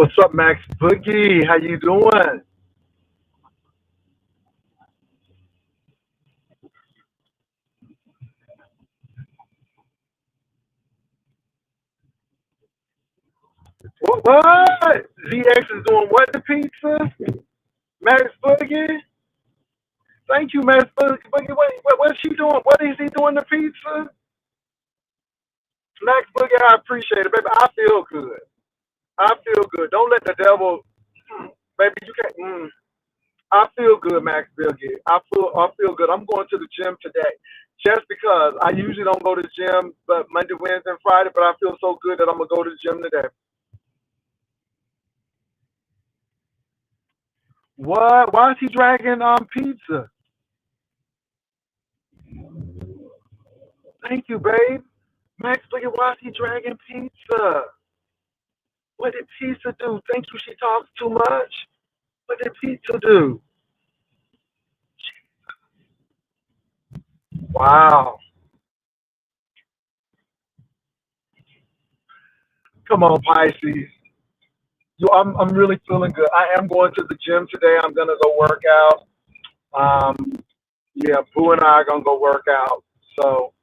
What's up, Max Boogie? How you doing? What? ZX is doing what to pizza? Max Boogie? Thank you, Max Boogie. What's she doing? What is he doing to pizza? Max Boogie, I appreciate it, baby. I feel good. I feel good. Don't let the devil, baby. You can't. I feel good, Max Boogie. I feel good. I'm going to the gym today, just because I usually don't go to the gym, but Monday, Wednesday, and Friday. But I feel so good that I'm gonna go to the gym today. What? Why is he dragging pizza? Thank you, babe. Max, look at why is he dragging pizza? What did pizza do? Thank you. She talks too much. What did pizza do? Wow. Come on, Pisces. I'm really feeling good. I am going to the gym today. I'm gonna go work out. Um, yeah, Boo and I are gonna go work out. So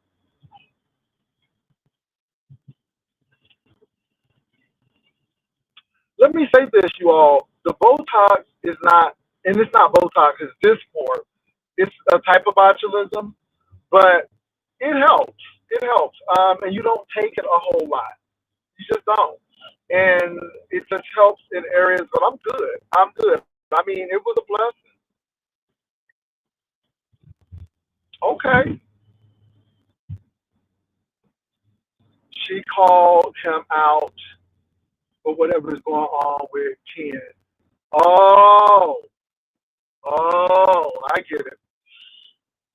let me say this, you all. The Botox is not, and it's not Botox. It's Dysport. It's a type of botulism, but it helps. It helps. And you don't take it a whole lot. You just don't. And it just helps in areas, but I'm good. I'm good. I mean, it was a blessing. Okay. She called him out for whatever is going on with Ken. Oh, I get it.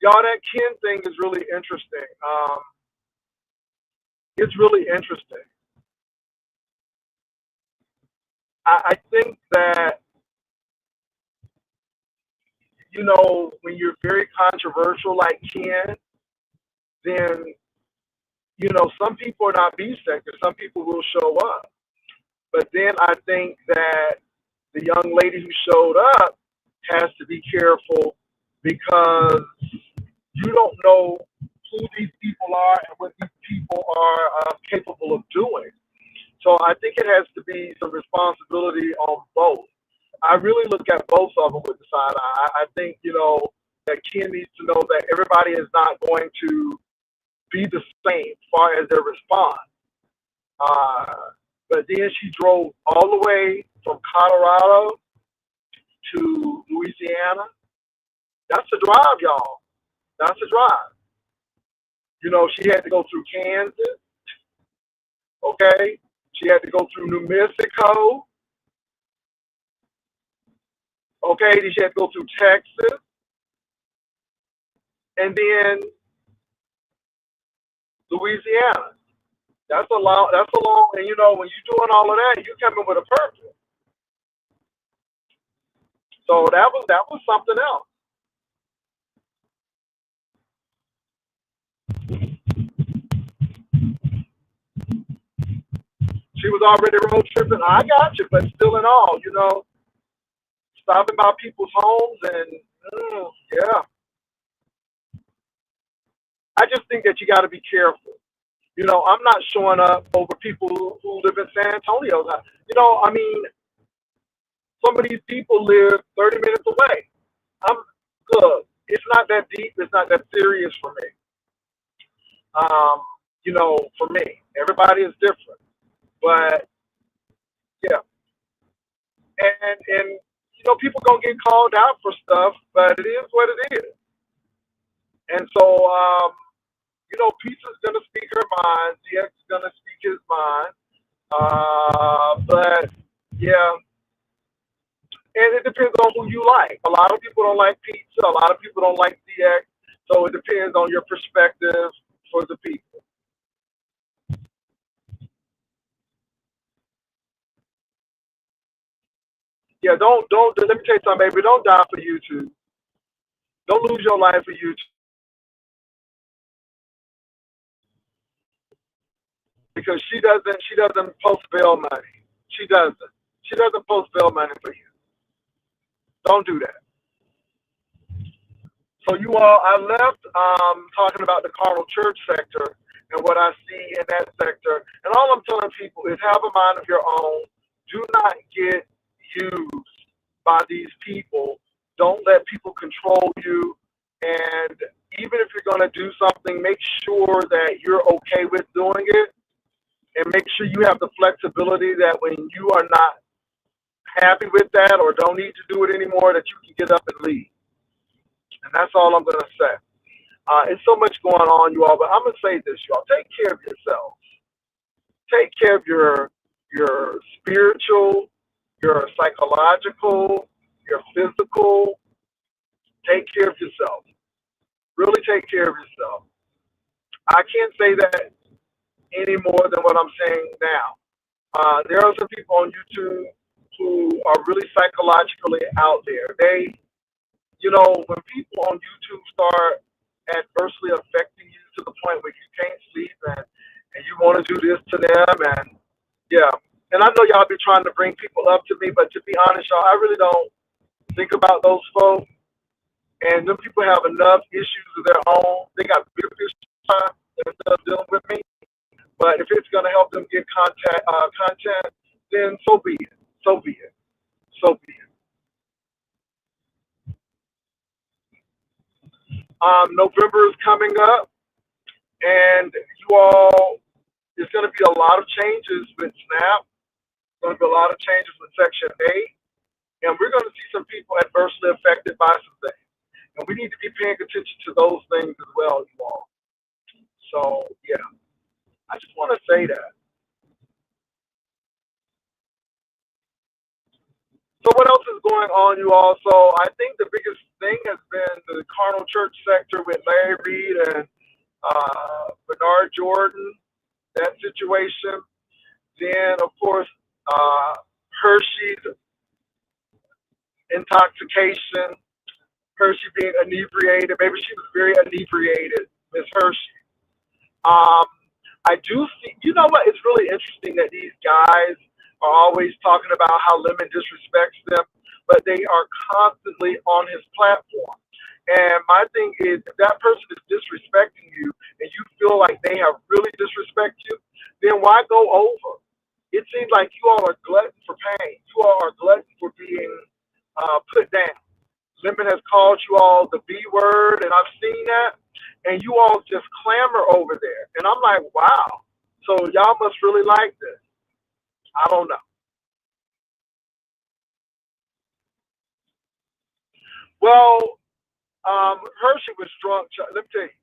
Y'all, that Ken thing is really interesting. It's really interesting. I think that, when you're very controversial like Ken, then some people are not B sectors. Some people will show up. But then I think that the young lady who showed up has to be careful because you don't know who these people are and what these people are capable of doing. So I think it has to be some responsibility on both. I really look at both of them with the side eye. I think, that Ken needs to know that everybody is not going to be the same as far as their response. Uh, but then she drove all the way from Colorado to Louisiana. That's a drive, y'all. That's a drive. She had to go through Kansas, okay? She had to go through New Mexico, okay? Then she had to go through Texas, and then Louisiana. That's a long, and when you're doing all of that, you're coming with a purpose. So that was something else. She was already road tripping. I got you, but still in all, stopping by people's homes and yeah. I just think that you got to be careful. I'm not showing up over people who live in San Antonio. I mean, some of these people live 30 minutes away. I'm Look. It's not that deep. It's not that serious for me. For me, everybody is different. But yeah, and people gonna get called out for stuff, but it is what it is. And so, Pizza's gonna speak her mind. DX is gonna speak his mind. But yeah, and it depends on who you like. A lot of people don't like pizza. A lot of people don't like DX. So it depends on your perspective for the people. Yeah, don't. Let me tell you something, baby. Don't die for YouTube. Don't lose your life for YouTube because she doesn't post bail money. She doesn't. She doesn't post bail money for you. Don't do that. So you all, I left talking about the carnal church sector and what I see in that sector. And all I'm telling people is have a mind of your own. Do not get used by these people. Don't let people control you. And even if you're going to do something, make sure that you're okay with doing it. And make sure you have the flexibility that when you are not happy with that or don't need to do it anymore, that you can get up and leave. And that's all I'm going to say. It's so much going on, you all, but I'm going to say this, y'all. Take care of yourselves. Take care of your spiritual, your psychological, your physical. Take care of yourself. Really take care of yourself. I can't say that any more than what I'm saying now. There are some people on YouTube who are really psychologically out there. When people on YouTube start adversely affecting you to the point where you can't sleep and you want to do this to them, and yeah. And I know y'all be trying to bring people up to me, but to be honest, y'all, I really don't think about those folks. And them people have enough issues of their own. They got bigger fish instead of dealing with me. But if it's going to help them get content, then so be it. So be it. So be it. November is coming up, and you all, there's going to be a lot of changes with SNAP. There's going to be a lot of changes with Section 8, and we're going to see some people adversely affected by some things. And we need to be paying attention to those things as well, you all. So, yeah, I just want to say that. So what else is going on, you all? So I think the biggest thing has been the carnal church sector with Larry Reed and Bernard Jordan, that situation. Then, of course, Hershey's intoxication, Hershey being inebriated. Maybe she was very inebriated, Miss Hershey. I do see, you know what? It's really interesting that these guys are always talking about how Lemon disrespects them, but they are constantly on his platform. And my thing is, if that person is disrespecting you and you feel like they have really disrespected you, then why go over? It seems like you all are glutton for pain. You all are glutton for being put down. Lemon has called you all the B word, and I've seen that. And you all just clamor over there. And I'm like, wow. So y'all must really like this. I don't know. Well, Hershey was drunk. Let me tell you,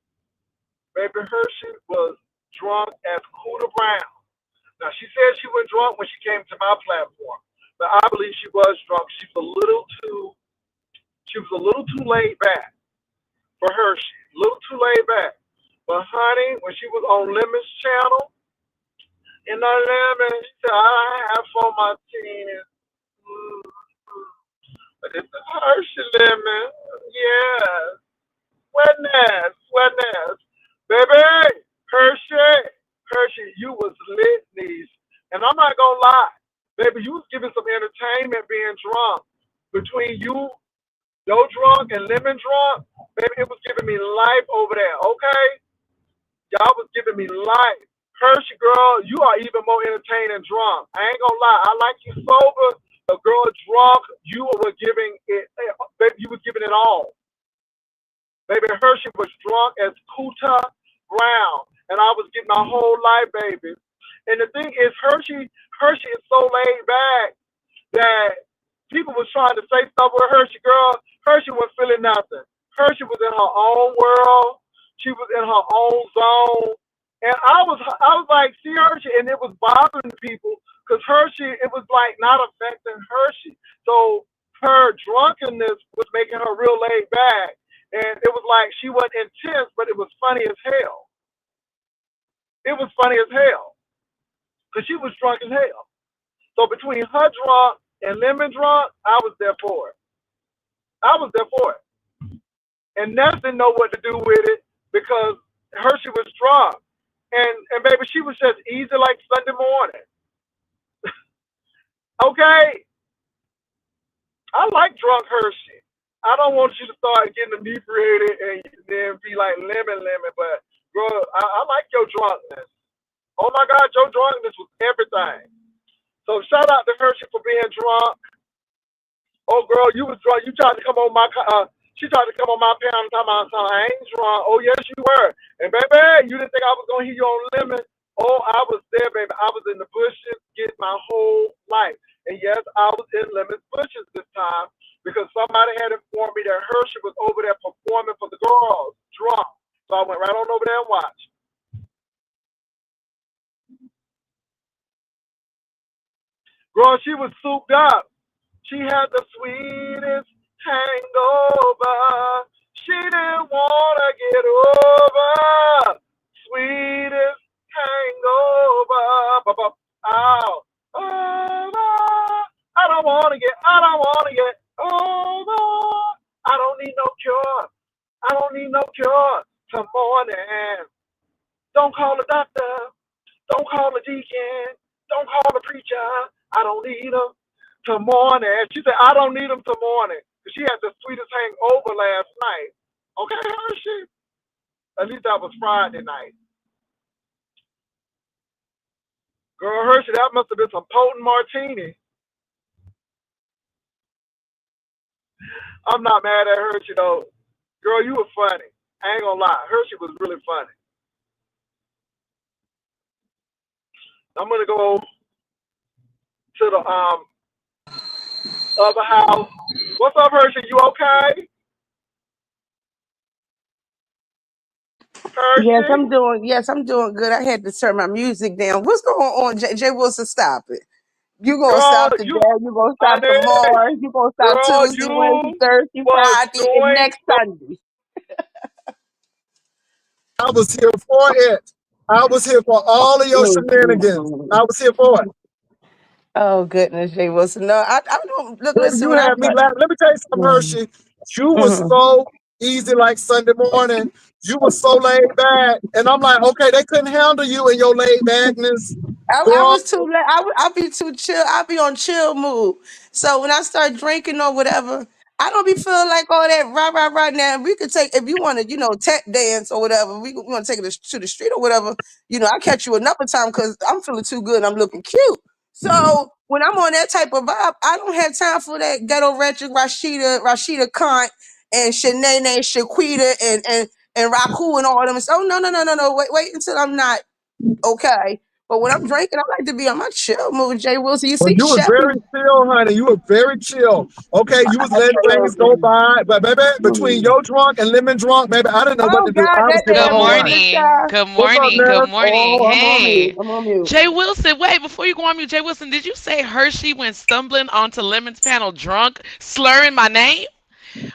baby, Hershey was drunk as Cooter Brown. Now, she said she was drunk when she came to my platform, but I believe she was drunk. She was a little too laid back for Hershey. A little too laid back. But honey, when she was on Lemon's channel, Lemon, she said, I have for my teens. But it's a Hershey Lemon. Yes. Wetness. Wetness. Baby, Hershey, you was lit, niece. And I'm not gonna lie. Baby, you was giving some entertainment being drunk. Between you, Joe drunk and Lemon drunk, baby, it was giving me life over there, okay? Y'all was giving me life. Hershey, girl, you are even more entertaining drunk. I ain't gonna lie. I like you sober. A girl drunk, you were giving it. Baby, you was giving it all. Baby, Hershey was drunk as Kuta Brown, and I was getting my whole life, baby. And the thing is, Hershey is so laid back that people was trying to say stuff with Hershey, girl. Hershey was feeling nothing. Hershey was in her own world. She was in her own zone. And I was like, see Hershey, and it was bothering people because Hershey, it was like not affecting Hershey. So her drunkenness was making her real laid back. And it was like she wasn't intense, but it was funny as hell. It was funny as hell because she was drunk as hell. So between her drunk and Lemon drunk, I was there for it. I was there for it. And Ness didn't know what to do with it because Hershey was drunk. And baby, she was just easy like Sunday morning. Okay, I like drunk Hershey. I don't want you to start getting inebriated and then be like lemon, but bro, I like your drunkenness. Oh my God, your drunkenness was everything. So shout out to Hershey for being drunk. Oh girl, you was drunk. You tried to come on my she tried to come on my panel and talk about something. I ain't drunk. Oh yes you were. And baby, you didn't think I was gonna hear you on lemon. Oh, I was there, baby. I was in the bushes getting my whole life. And yes, I was in Lemon's bushes this time because somebody had informed me that Hershey was over there performing for the girls, drunk. So I went right on over there and watched. Girl, she was souped up. She had the sweetest hangover. She didn't wanna get over. Sweetest hangover. Ow. Over. I don't wanna get over. I don't need no cure. I don't need no cure. Till morning. Don't call the doctor. Don't call the deacon. Don't call the preacher. I don't need them till morning. She said, I don't need them till morning. She had the sweetest hangover last night. Okay, Hershey. At least that was Friday night. Girl, Hershey, that must have been some potent martini. I'm not mad at Hershey, though. Girl, you were funny. I ain't gonna lie. Hershey was really funny. I'm gonna go to the other house. What's up, Hershey? You okay? Yes, Hershey? I'm doing. Yes, I'm doing good. I had to turn my music down. What's going on, Jay Wilson? Stop it. You gonna Girl, stop today? you, You gonna stop honey, tomorrow? You gonna stop girl, Tuesday, Wednesday, you Thursday, was Friday, and doing next so. Sunday? I was here for it. I was here for all of your Mm, mm, shenanigans. I mm. was here for it. Oh goodness, Jay Wilson. No, I don't look. Baby, Listen, you when I had me start. laughing. Let me tell you something, Mm, Hershey. You was mhm. so easy like Sunday morning. You was so laid back. And I'm like, okay, they couldn't handle you in your laid backness. I Girl, was too late. I'll be too chill. I'll be on chill mood. So when I start drinking or whatever, I don't be feeling like all that right now. We could take if you want to, tap dance or whatever. We want to take it to the street or whatever. I'll catch you another time because I'm feeling too good. And I'm looking cute. So when I'm on that type of vibe, I don't have time for that ghetto wretched Rashida Kant and Shanae Shaquita and Raku and all them. So no. Wait until I'm not okay. But when I'm drinking, I like to be on my chill mood. Jay Wilson, you well, see, you was Chef very is chill, honey. You were very chill. Okay, you was letting things go by. But baby, between your drunk and lemon drunk, baby, I didn't know what oh to do. God, I was that giving Good up damn on you. woman, morning. child. Good What's up, morning. Good Ness? morning. Oh, I'm on mute. Hey. I'm on mute. Jay Wilson, wait, before you go on mute, Jay Wilson, did you say Hershey went stumbling onto Lemon's panel drunk, slurring my name?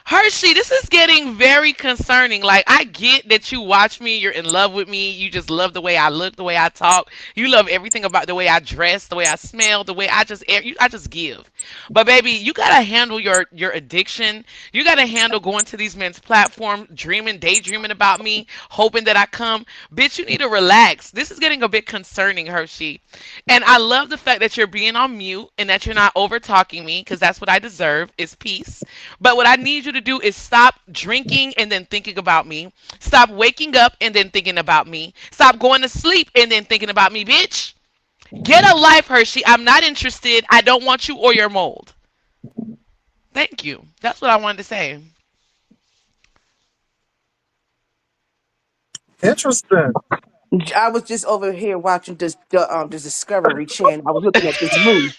Hershey, this is getting very concerning. Like, I get that you watch me, you're in love with me, you just love the way I look, the way I talk, you love everything about the way I dress, the way I smell, the way I just give. But baby, you gotta handle your addiction. You gotta handle going to these men's platform, dreaming, daydreaming about me, hoping that I come. Bitch, you need to relax. This is getting a bit concerning, Hershey. And I love the fact that you're being on mute and that you're not over talking me, because that's what I deserve is peace. But what I need you to do is stop drinking and then thinking about me. Stop waking up and then thinking about me. Stop going to sleep and then thinking about me, bitch. Get a life, Hershey. I'm not interested. I don't want you or your mold. Thank you. That's what I wanted to say. Interesting. I was just over here watching this Discovery Channel. I was looking at this movie.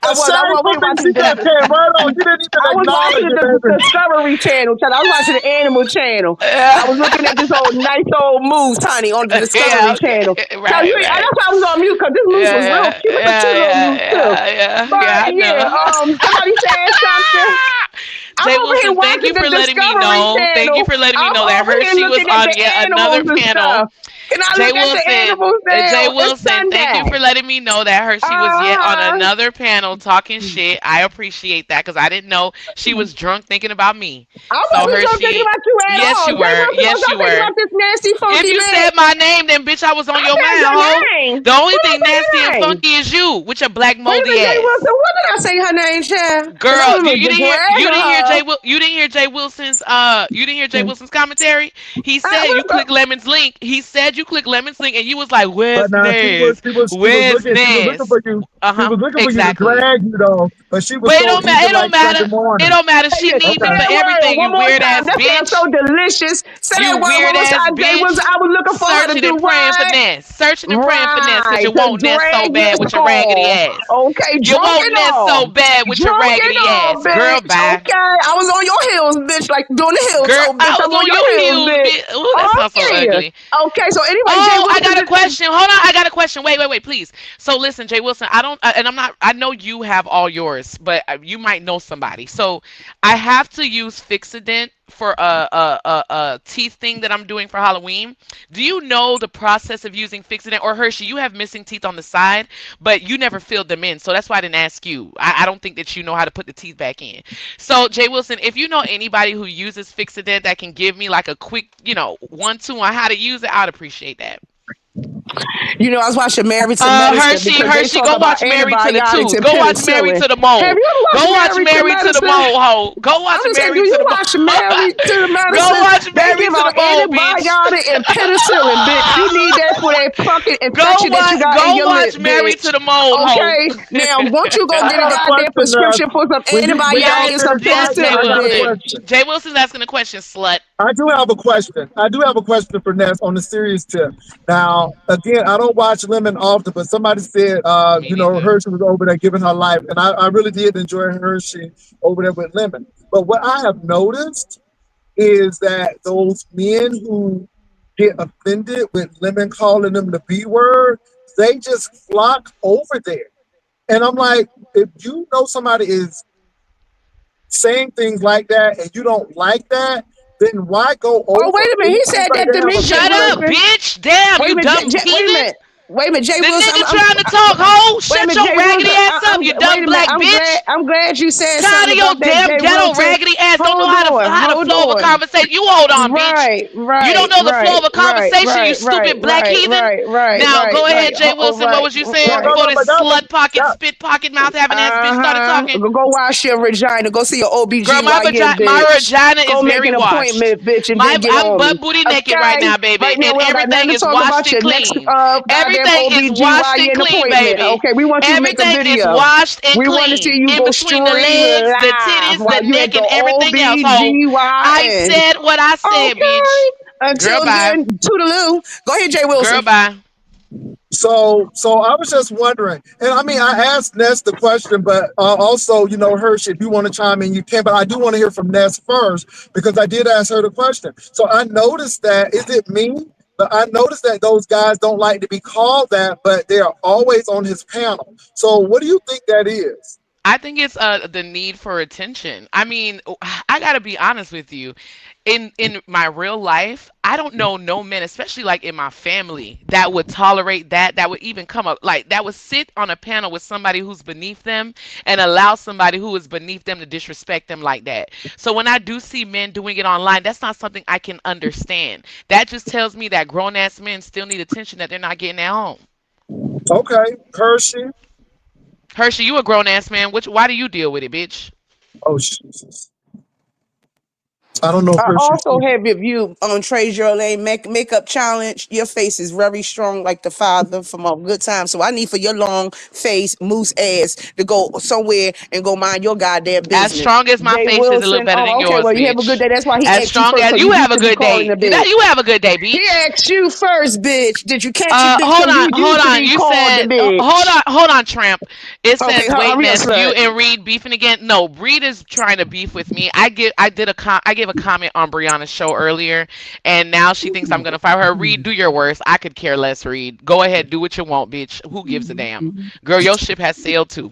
I was over Shameful here thing, she watching just came right on. You didn't even I was acknowledge watching it, the baby. Discovery Channel. Child. I was watching the Animal Channel. I was looking at this old nice old moose, honey, on the Yeah, Discovery okay. Channel. So Right, right. that's why I was on mute because this moose was real Yeah, cute. It was a cute yeah, little yeah, moose too. yeah, yeah, But yeah, I yeah, know. somebody said something. I'm Jay over here Wilson, thank you watching the for letting me Discovery know. Thank Channel. you for letting me I'm know that over here Hershey was looking at on the yet another animals and panel. stuff. Can I Jay look at the Wilson, animals Jay now? It's Wilson, thank you Sunday. for letting me know that Hershey was yet on Uh-huh. another panel talking shit. I appreciate that because I didn't know she was drunk thinking about me. I So wasn't drunk thinking Hershey, about you at yes all. you Jay were, Wilson was yes you not thinking were. about this nasty, If funky you bitch. said my name, then bitch, I was on I your said mind, your ho. name. The only What did I thing say nasty and your name? funky is you with your black Wait a moldy minute, Jay ass. Wilson. What did I say her name, Chad? Because I Girl, remember you didn't hear dragging her. You didn't hear Jay Wilson's commentary. He said you What click Lemon's link. He said you click Lemon's link and you was like, But "Where's now Nez? Where's she was looking Nez?" for you. She Uh-huh. was looking for you to Exactly. drag you though, but she was But it so don't matter. eager It don't like matter. Sunday It morning. don't matter. Say She it. need Say me Okay. for that word everything, one you more weird time. ass That sounds bitch. so delicious. Say You that word weird one more ass time, Jay Wilson. bitch. I was looking for her to Searching do and praying for what? Ness. Searching and praying for Ness because Right. you To want Ness so drag bad this with your raggedy call. ass. Okay. You Drunk want and Ness so all. bad with your Drunk and raggedy all, ass. Girl, bitch. bye. Okay. I was on your heels, bitch. Like doing the heel Girl, toe, bitch. I I'm was on on your your heels, heels, bitch. bitch. Ooh, that Oh, sounds so yeah. ugly. Okay. So anyway, Jay Oh, I Wilson got a just. question. Hold on, I got a question. Wait, please. So listen, Jay Wilson, I don't, and I'm not. I know you have all yours, but you might know somebody. So I have to use Fixodent for a teeth thing that I'm doing for Halloween. Do you know the process of using Fixodent or Hershey? You have missing teeth on the side, but you never filled them in, so that's why I didn't ask you. I don't think that you know how to put the teeth back in. So Jay Wilson, if you know anybody who uses Fixodent that can give me like a quick, 1-2 on how to use it, I'd appreciate that. You know, I was watching Married to Medicine Hershey, because they Hershey, talk go about watch Married to the antibiotics Tooth. and Go watch Married penicillin. to the Have Mole. you ever watched Go watch Married to Married to the Medicine? Mole, ho. Go watch I'm just saying, do Married to you the Mole. watch Married to the Go Medicine? watch They Married give to the out Mole, bitch. antibiotic and penicillin, bitch. You need that for that fucking infection that you got in Go your lip, watch Married to bitch. the Mole, ho. Okay, now once you go I get a got a goddamn question, prescription for some when y'all antibiotic and some finish Yes, talking, Jay I penicillin, got a bitch. Wilson. question. Jay Wilson's asking a question, slut. I do have a question. I do have a question for Ness on the serious tip. Now, again, I don't watch Lemon often, but somebody said, Me neither. Hershey was over there giving her life, and I really did enjoy Hershey over there with Lemon. But what I have noticed is that those men who get offended with Lemon calling them the B word, they just flock over there. And I'm like, if you know somebody is saying things like that and you don't like that, then why go Oh, wait over? a It minute. He seems said like that they to have me, a Jay Shut good up, Wilson. relationship. bitch. Damn, Wait a you minute, dumb wait a heathen. minute. Wait a minute, Jay The Wilson. nigga trying to talk, ho. Wait a Shut minute, your Jay raggedy Wilson. ass up, you Wait dumb a minute. black bitch. I'm glad you said Tired something of your about that, damn Jay ghetto Wilson. raggedy ass. Don't know Hold on, how to hold flow of a on. conversation. You hold on, bitch. Right, You don't right, know the flow right, of a right, conversation, you right, right, stupid black right, heathen. right, right, Now right, go right. ahead, Jay Oh, Wilson. What right, was you saying No, right. no, before no, this but that was slut pocket, that. spit pocket, mouth having ass bitch started talking? Go wash your vagina. Go see your Girl, OBGYN, my bitch. vagina is Go make very an washed. appointment, bitch, and then get I'm on me. butt booty naked right Okay? now, baby, Right now, and we don't got nothing everything to is talk washed about and your next clean. goddamn Everything is washed and OBGYN clean, appointment. baby. Okay, we want you to make a Everything is video. washed and We want to see clean. you In go between the stream legs, the live titties, the while you at neck, the and everything else. Ho, I OBGYN. said what I said, bitch. Okay. Girl, Until bye. then, toodaloo. Go ahead, Jay Girl, Wilson. bye. So I was just wondering, and I mean, I asked Ness the question, but also, Hershey, if you want to chime in, you can. But I do want to hear from Ness first because I did ask her the question. So I noticed that is it me? But I noticed that those guys don't like to be called that, but they are always on his panel. So what do you think that is? I think it's the need for attention. I mean, I gotta be honest with you. In my real life, I don't know no men, especially like in my family, that would tolerate that. That would even come up like that would sit on a panel with somebody who's beneath them and allow somebody who is beneath them to disrespect them like that. So when I do see men doing it online, that's not something I can understand. That just tells me that grown ass men still need attention that they're not getting at home. Okay, Hershey. Hershey, you a grown ass man. Why do you deal with it, bitch? Oh Jesus, I don't know if I Hershey. also have your view on Trey Lane makeup challenge. Your face is very strong, like the father from a good time. So I need for your long face, moose ass, to go somewhere and go mind your goddamn As business. strong as my Jay face is, a little Wilson. better than Oh, okay. yours, Well, you have a good bitch. day. That's why he As asked you strong first, as because you you have used a to be good calling day. a bitch. You have a good day, He bitch. asked you first, bitch. Did you catch it, bitch? Hold Because on, you hold used to on. be You called a said, hold bitch. on, hold on, Tramp. It Okay, says hurry up, waitness. You slut. and Reed beefing again. No, Reed is trying to beef with me. I gave a comment on Brianna's show earlier, and now she thinks I'm gonna fire her. Reed, do your worst. I could care less, Reed. Go ahead, do what you want, bitch. Who gives a damn? Girl, your ship has sailed too.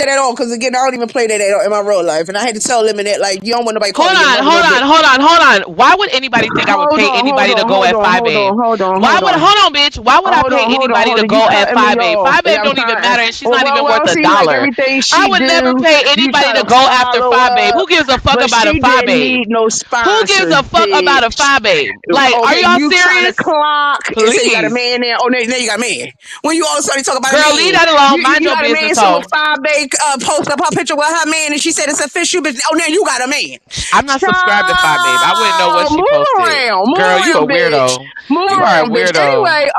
that at all because again, I don't even play that in my real life, and I had to tell Lemon that like you don't want nobody Hold calling your on, mother hold no on, bitch. hold on, hold on. Why would anybody think I would Hold pay on, hold anybody to on, go hold at on, Five hold Babe? on, hold on, Why hold would on. hold on, bitch? Why would I Hold pay on, hold on, anybody hold to on. You go at cutting me Five Babe? off, Five and Babe I'm don't even trying. matter, and she's not even Well, worth a seems like dollar. everything I she would never do, pay you anybody try to to go after follow Five Babe. up, Who gives a fuck but about a she Five didn't Babe? need no Who gives sponsors, a fuck about a bitch. Five Babe? Like, are Okay, y'all you trying to serious? clock and say you got a Please. man there. Oh, now you got a man. When you all of a sudden talk about a Girl, leave man, that alone. Mind You your got a man. business, So when hoe. Five Bay posted up her picture with her man, and she said it's official. But oh, now you got a man. I'm not subscribed to Five Babe. I wouldn't know what Child, she posted. move Girl, you a around, bitch. weirdo. Move You are a around, bitch. weirdo. Anyway,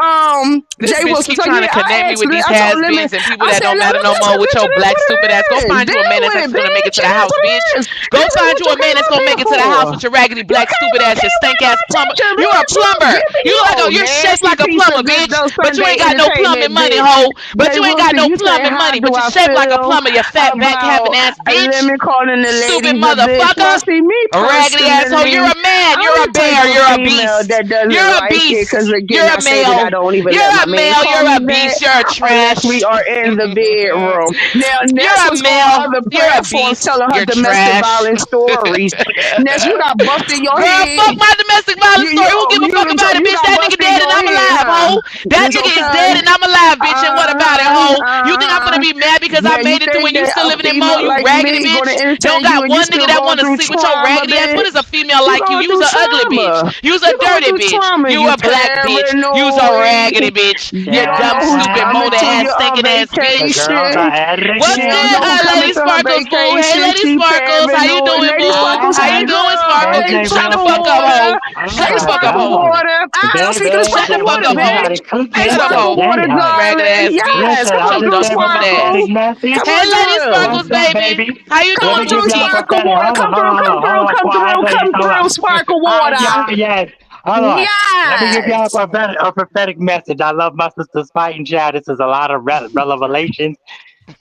This Jay bitch Wilson. keep So trying to yeah, connect I me asked, with these I told Lemon, has-beens and people I that said, don't matter Lemon, no more listen, with bitch, your it is black what stupid ass. Go it is. find you a Deal man that's with it, actually gonna make it bitch. to It the is house, what it bitch. is. Go This is find what you you a man came that's up gonna make here it to the house for. with your raggedy You black came stupid up ass, your here with stank no ass plumber. attention, You're a bitch. You plumber. giving You you look like old you're shaped nasty like a piece plumber, of good bitch. though But you Sunday ain't got no entertainment, plumbing money, bitch. hoe. But Jay you ain't got Wilson, no you say, plumbing how money. do But you're I shaped like a feel plumber, you fat back having about ass a bitch. lemon calling the Stupid ladies a bitch? Well, motherfucker. see, me Raggedy asshole. You're personally, a man. I'm You're a the type bear. of You're a female beast. that doesn't You're a like it because, beast. again, You're I a say that I male. don't even let You're my a man male. call You're me a beast. that You're a unless we trash. are in the bedroom. Now, Ness You're a was on male. other You're a platforms beast. telling her You're domestic trash. violence stories. Ness, you got busted in your Girl, head. fuck my domestic violence story. Who give a fuck So about it, you bitch? got That nigga busted in dead and your I'm head, alive, huh? hoe. That It's nigga is okay. dead and I'm alive, bitch. And what about it, hoe? You think I'm Uh-huh. gonna be mad because I Now you made it to think when you that still a living in Mo, female you like raggedy me gonna bitch? Don't entertain you got and you one nigga still that going wanna through sleep with your trauma, raggedy ass. What is a bitch? female You like you? going You's through a ugly bitch. trauma. You's a You going dirty through bitch. trauma. You You a black bitch. You's a raggedy paranoid. bitch. You You don't dumb, know who's stupid, Yeah, coming molded to ass, your stinking ass the bitch. girls vacation. are What's You good, don't everything. know who coming Lady to her Sparkles, boo? Hey, vacation. Lady She Sparkles. How you paranoid. doing, Lady boo? Sparkles, How you hey Hi, doing, girl. Sparkles? Hey, AJ Shut the Sparkle Wilson. fuck up, water. hoe. Oh Shut Hey, the my fuck up, Sparkle hoe. God. water. Ah, Baby, speaking of Shut the Sparkle you fuck water, up, teach me how hoe. to bitch. cook Hey, and Shut up, stuff Sparkle hoe. today, water, honey. Ragged darling. ass bitch. Yes, Listen, come With I'm on your just through, there dumb for stupid my Sparkle. pathetic ass. message. Come Hey, on Lady through. What's Sparkles, up, baby. baby? How you Come Let doing, on me give through, y'all Bookie? Sparkle pathetic. water. Come through, come through, come Quiet, through, please. come through, Sparkle water. Yeah, yes. Hold on. Let me give y'all Yes. a prophetic message. I love my sister's fighting child. This is a lot of revelations.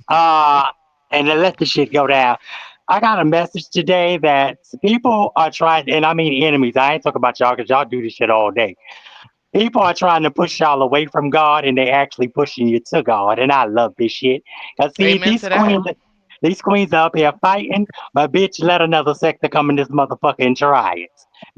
Uh, and then let the shit go down. I got a message today that people are trying, and I mean enemies. I ain't talking about y'all because y'all do this shit all day. People are trying to push y'all away from God, and they actually pushing you to God. And I love this shit. Cause see, Amen to that. these queens are up here fighting, but bitch, let another sector come in this motherfucker and try it.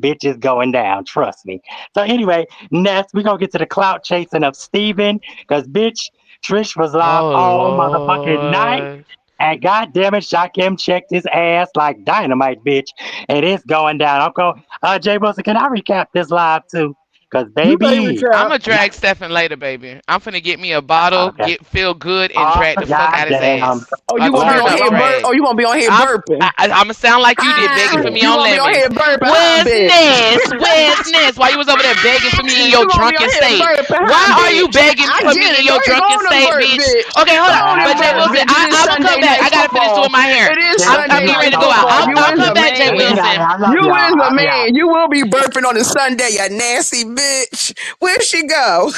Bitch is going down. Trust me. So anyway, next we gonna get to the clout chasing of Steven. Cause bitch, Trish was live Oh, all motherfucking night. Lord. And goddamn it, Shakim checked his ass like dynamite, bitch. And it's going down. I'm going, Jay Wilson, can I recap this live too? Cause You may baby, I'm recap. gonna drag Stefan later, baby. I'm finna get me a bottle, okay. get feel good, and Oh, drag the fuck out his goddamn. ass. Oh, A you gonna be Bless on turn the up here Lord. Oh, drag. you gonna be on here I'm burping. I'm gonna sound like you did, begging Ah, for Shit. me you on gonna be on here lemons. burping, huh, Where's bitch? Ness? Where's Ness? Why you was over there begging for me in your You gonna be on drunken here state? burping, huh, Why are you bitch? begging I for get me in it. Go your ahead, go drunken on and state, burp, bitch? bitch. Okay, hold Go up. on and But Jay burp, Ah, Wilson, bitch. It is I'm gonna come Sunday back. night I gotta finish football. doing my hair. It is shit, I'm Sunday getting bless night ready to the go out. football. Lord. You I'll is come a back, Jay Listen, man. honey, Wilson. I love You y'all. is I a love y'all. man. You will be burping on a Sunday, you nasty bitch. Where'd she go?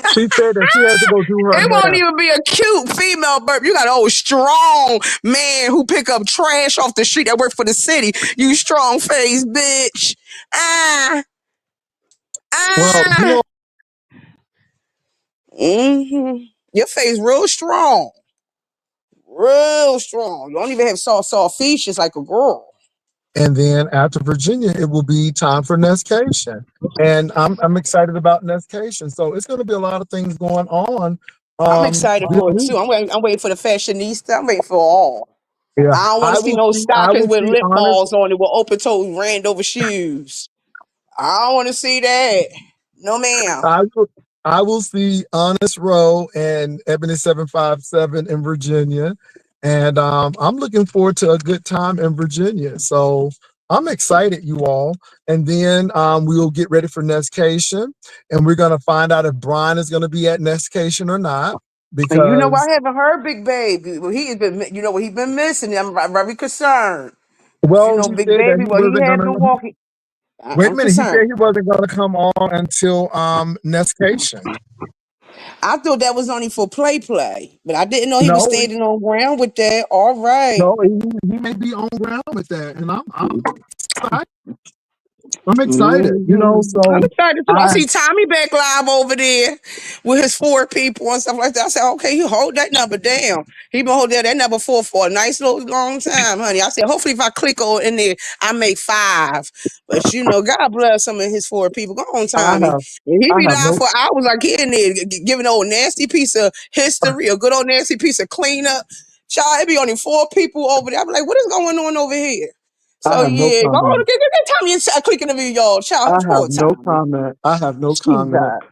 She said that she had to go do her It won't hair. even be a cute female burp. You got an old strong man who pick up trash off the street that work for the city. You strong face bitch. Ah, Well, you ah. know, Your face real strong. Real strong. You don't even have soft features like a girl. and then after Virginia, it will be time for Nescation. And I'm excited about Nescation. So it's going to be a lot of things going on I'm excited this for it week. too. I'm waiting for the fashionista. I'm waiting for all. Yeah, I don't want to see no I stockings will with see lip honest. balls on it with open toed ran over shoes. I don't want to see that. No, ma'am. I will. I will see Honest Row and Ebony 757 in Virginia, and I'm looking forward to a good time in Virginia. So I'm excited, you all. And then we'll get ready for Nestation, and we're gonna find out if Brian is gonna be at Nestation or not. And you know what? Because I haven't heard Big Baby. Well, he has been, you know what? He's been missing. I'm very concerned. You well, know, he Big said that Baby. he Well, he wasn't had gonna. been walking. Wait a I'm minute, he concerned. said he wasn't gonna come on until Nestation. I thought that was only for play, but I didn't know he was No, standing on ground with that. All right. no, he may be on ground with that, and I'm excited. I'm excited, you know. I'm So excited too. I I see Tommy back live over there with his 4 people and stuff like that. I said, okay, you hold that number down. He been holding that number for a nice little long time, honey. I said, hopefully if I click on in there, I make 5. But you know, God bless some of his 4 people. Go on, I Tommy. have And he I be have live no for hours like he in there giving an old nasty piece of history, a good old nasty piece of cleanup. Child, it be only 4 people over there. I'm like, what is going on over here? I So have no yeah, go on, comment. get Tommy and click in the video, y'all. Child, I poor have no Tommy. comment. I have no comment. Jesus.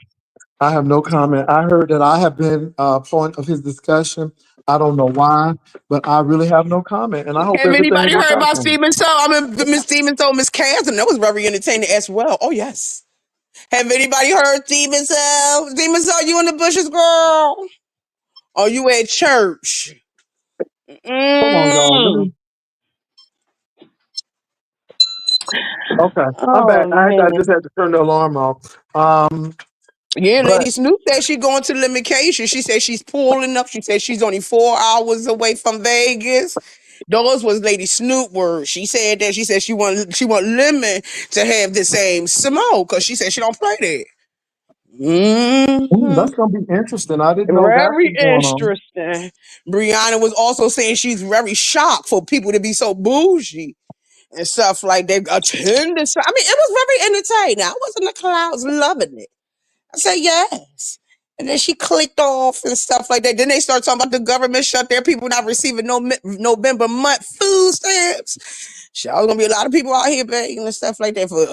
I have no comment. I heard that I have been point of his discussion. I don't know why, but I really have no comment, and I hope Have everything anybody works heard out about for him. Stephen So? I mean, Miss Stephen So, Miss Catherine. That was very entertaining as well. Oh yes. Have anybody heard Stephen So? Stephen So, you in the bushes, girl? Are you at church? Hold on, y'all. Let Mm. me. Okay, I'm Oh back. I man. just had to turn the alarm off. Yeah, But Lady Snoop said she going to limitation. She said she's pulling up. She said she's only 4 hours away from Vegas. Those was Lady Snoop words. She said that. She said she want Lemon to have the same smoke because she said she don't play that. that's gonna be interesting. I didn't know that Very was going on. interesting. Brianna was also saying she's very shocked for people to be so bougie and stuff like they attend this. I mean, it was very entertaining. I was in the clouds loving it. I said yes. And then she clicked off and stuff like that. Then they start talking about the government shut their people not receiving no November month food stamps. There's gonna be a lot of people out here begging and stuff like that for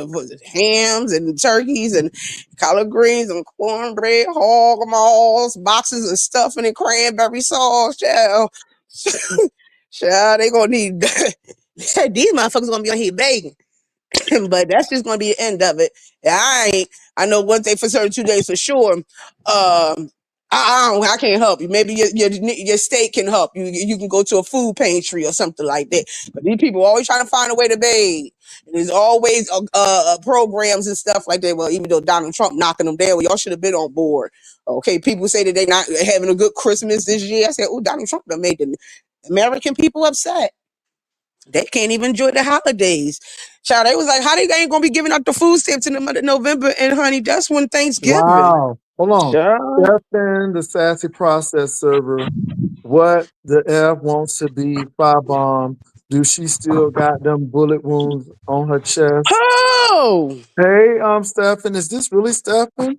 hams and turkeys and collard greens and cornbread, hog maws, boxes of stuffing and cranberry sauce. Child, child, they gonna need these motherfuckers gonna be on here begging. But that's just gonna be the end of it. Yeah, I know one thing for certain, 2 days for sure. I can't help you. Maybe your state can help you. You can go to a food pantry or something like that. But these people always trying to find a way to beg. And there's always programs and stuff like that. Well, even though Donald Trump knocking them down, well, y'all should have been on board. Okay, people say that they not having a good Christmas this year. I said, oh, Donald Trump done made the American people upset. They can't even enjoy the holidays. Child, they was like, how they ain't gonna be giving out the food stamps in the month of November? And honey, that's when Thanksgiving. Wow. Hold on. Child. Stefan, the sassy process server. What the F wants to be firebomb? Do she still got them bullet wounds on her chest? Oh, Hey, Stefan, is this really Stefan?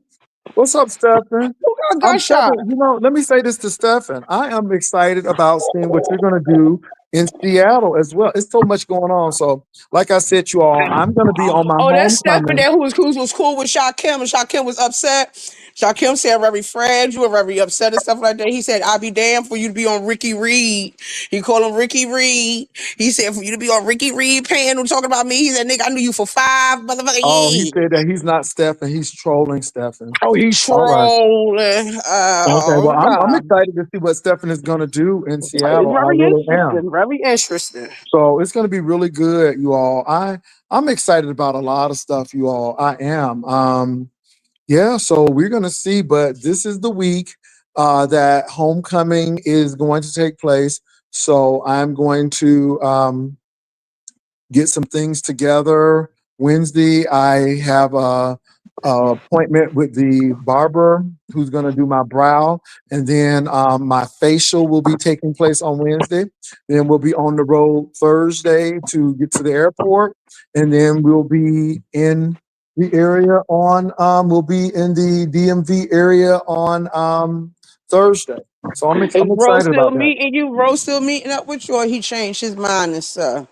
What's up, Stefan? who got I'm gunshot? Stefan. Let me say this to Stefan. I am excited about seeing what you're gonna do in Seattle as well. It's so much going on. So, like I said, you all, I'm gonna be on my Oh, that's Stephen homecoming. there who was cool with Shakim, and Shakim was upset. Shakim said very fragile, very upset and stuff like that. He said, I'll be damned for you to be on Ricky Reed. He called him Ricky Reed. He said, for you to be on Ricky Reed panel talking about me. He said, nigga, I knew you for 5 motherfucking Oh, he years. said that he's not Stefan. He's trolling Stefan. Oh, he's All right. trolling. Okay. Well, Oh, I'm God. excited to see what Stefan is gonna do in It's Seattle. I very really am. interesting. Very interesting. So it's going to be really good, you all. I'm excited about a lot of stuff, you all. I am. Yeah. So we're going to see, but this is the week that homecoming is going to take place. So I'm going to get some things together. Wednesday, I have a appointment with the barber who's going to do my brow, and then my facial will be taking place on Wednesday. Then we'll be on the road Thursday to get to the airport, and then we'll be in the area on we'll be in the DMV area on Thursday. So Is I'm Rose excited still about that. meeting you? Rose still meeting up with you, or he changed his mind and stuff?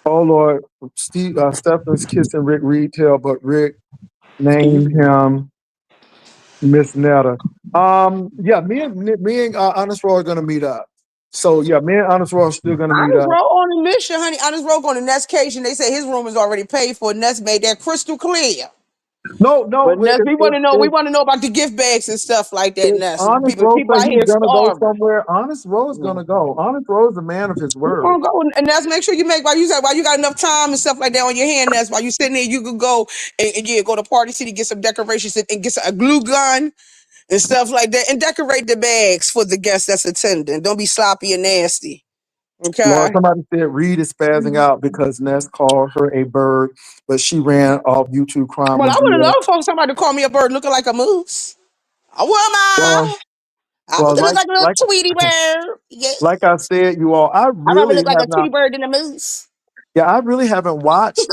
Oh Lord, Stephanie's kissing Rick Reed tail, but Rick named him Miss Netta. Yeah, me and Honest Roy are gonna meet up. So yeah, me and Honest Roy are still gonna meet Honest up. Roll on a mission, honey. Honest Roll on the Nest occasion. They say his room is already paid for. Nest made that crystal clear. No, no, But Ness, we want to know about the gift bags and stuff like that, if Ness. Honest People, Rose people say out he's here gonna go starving. somewhere, Honest Rose gonna go. Honest Rose is a man of his We're word. gonna go and Ness, make sure you make while you got enough time and stuff like that on your hand, Ness. While you sitting there, you could go and yeah, go to Party City, get some decorations and get a glue gun and stuff like that, and decorate the bags for the guests that's attending. Don't be sloppy and nasty. Lord, Okay. somebody said Reed is spazzing out because Ness called her a bird, but she ran off YouTube crime Well, on I would have GS. loved for somebody to call me a bird looking like a moose. I would, Well, ma. I well, want to look like a little like Tweety bird. Yeah. like I said, you all, I I'd rather really look like a have not. Tweety bird than a moose. Yeah, I really haven't watched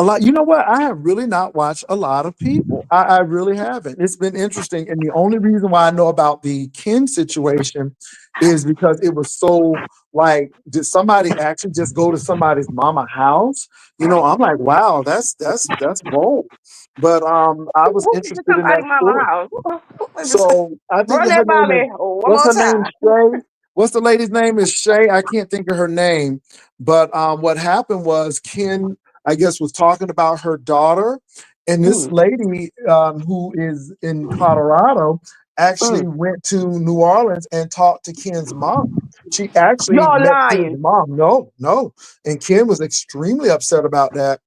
A lot. You know what? I have really not watched a lot of people. I really haven't. It's been interesting. And the only reason why I know about the Ken situation is because it was so like, did somebody actually just go to somebody's mama house? You know, I'm like, wow, that's bold. But I was Who did interested come in out that of mama story. house? Wait, So I think run her that by name is, me one what's more her name? time. Shay. What's the lady's name? Is Shay. I can't think of her name. But what happened was Ken, I guess, was talking about her daughter, and this Mm, lady who is in Colorado actually mm. went to New Orleans and talked to Ken's mom. She actually Y'all met Ken's lying. mom. No, no, and Ken was extremely upset about that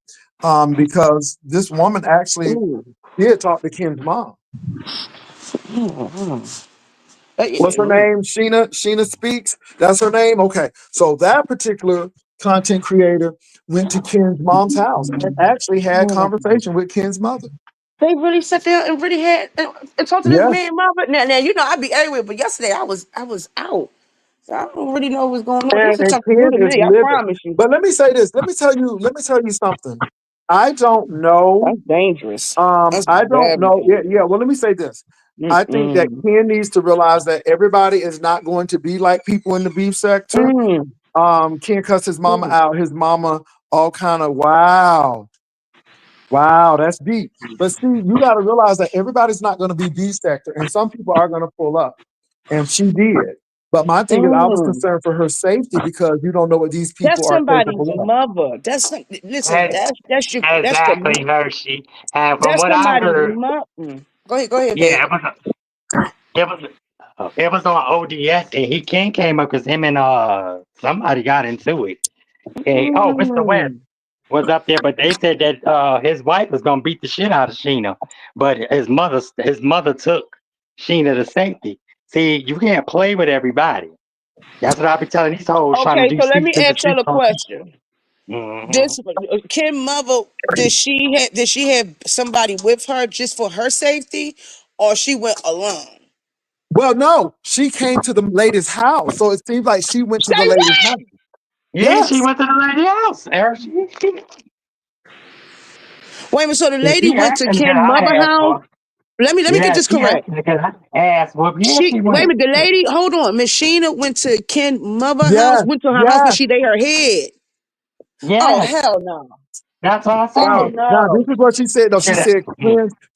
because this woman actually Mm, did talk to Ken's mom. mm, mm. What's her Mm. name? Sheena Speaks. That's her name. Okay. So that particular content creator went to Ken's mom's house and actually had conversation with Ken's mother. They really sat there and really had and talked to this Yeah. man mother. Now you know I be everywhere, but yesterday I was out. So I don't really know what's going on. This is And something new Ken to is me. I livid. promise you. But let me say this. Let me tell you something. I don't know. That's dangerous. That's I don't very know. Yeah, dangerous. yeah. Well, let me say this. I think that Mm-mm. Ken needs to realize that everybody is not going to be like people in the beef sector. Mm. Ken cussed his mama Mm. out. His mama all kind of wow. Wow, that's deep. But see, you got to realize that everybody's not going to be beef sector, and some people are going to pull up. And she did. But my thing is, I was Mm. concerned for her safety because you don't know what these people That's are somebody's capable of. mother. Listen. And That's the exactly, Hershey. And from that's what I somebody's heard, mother. Go ahead, babe. yeah, it was it was on ODS, and he came up because him and somebody got into it. And oh, Mr. West Mm. was up there, but they said that his wife was gonna beat the shit out of Sheena, but his mother took Sheena to safety. See, you can't play with everybody. That's what I be telling these hoes trying to Okay, do so let cease me and ask y'all desist a on people. question. Hmm. This Kim mother, did she have somebody with her just for her safety, or she went alone? Well, no, she came to the lady's house, so it seems like she went to the Say lady's what? house. Yeah, she Yes, went to the lady house. Wait a minute. So the And lady she went to acting to get Kim her mother ass house. whooped. Let me get Yeah, this she correct. acting to get her ass whooped. Yeah, She she wait a went. minute. The lady, hold on. Miss Sheena went to Ken mother house. yes, Went to her house, but yes. she laid her head. Oh Yes, hell no. that's what I Oh said. Now, this no. is what she said. No, Should have.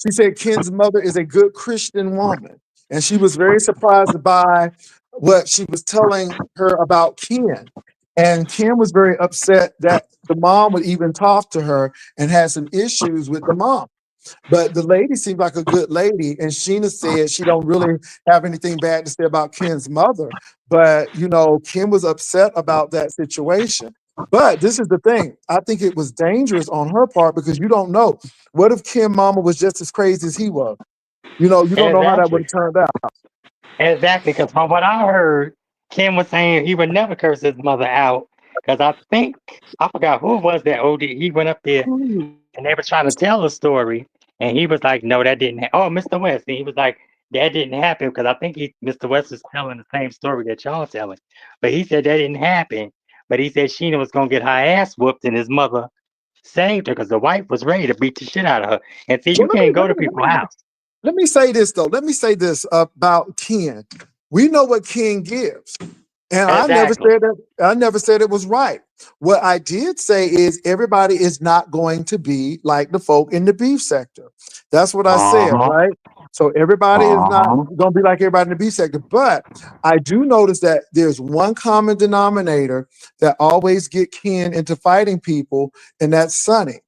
She said Ken's mother is a good Christian woman, and she was very surprised by what she was telling her about Ken. And Ken was very upset that the mom would even talk to her and had some issues with the mom. But the lady seemed like a good lady, and Sheena said she don't really have anything bad to say about Ken's mother. But you know, Ken was upset about that situation. But this is the thing. I think it was dangerous on her part because you don't know. What if Kim mama was just as crazy as he was? You know, you don't know how that would Exactly. have turned out. Exactly. Because from what I heard, Kim was saying he would never curse his mother out. Because I think I forgot who it was that OD. He went up there Mm. and they were trying to tell a story, and he was like, "No, that didn't." Oh, Mr. West, and he was like, "That didn't happen," because I think Mr. West is telling the same story that y'all telling, but he said that didn't happen. But he said Sheena was gonna get her ass whooped, and his mother saved her because the wife was ready to beat the shit out of her. And see, Well, you can't go to people's house. let me say this though. Let me say this about Ken. We know what Ken gives. And Exactly. I never said it was right. What I did say is everybody is not going to be like the folk in the beef sector. That's what I Uh said, huh. right? So everybody is Uh not huh. going to be like everybody in the beef sector. But I do notice that there's one common denominator that always get Ken into fighting people, and that's Sonny.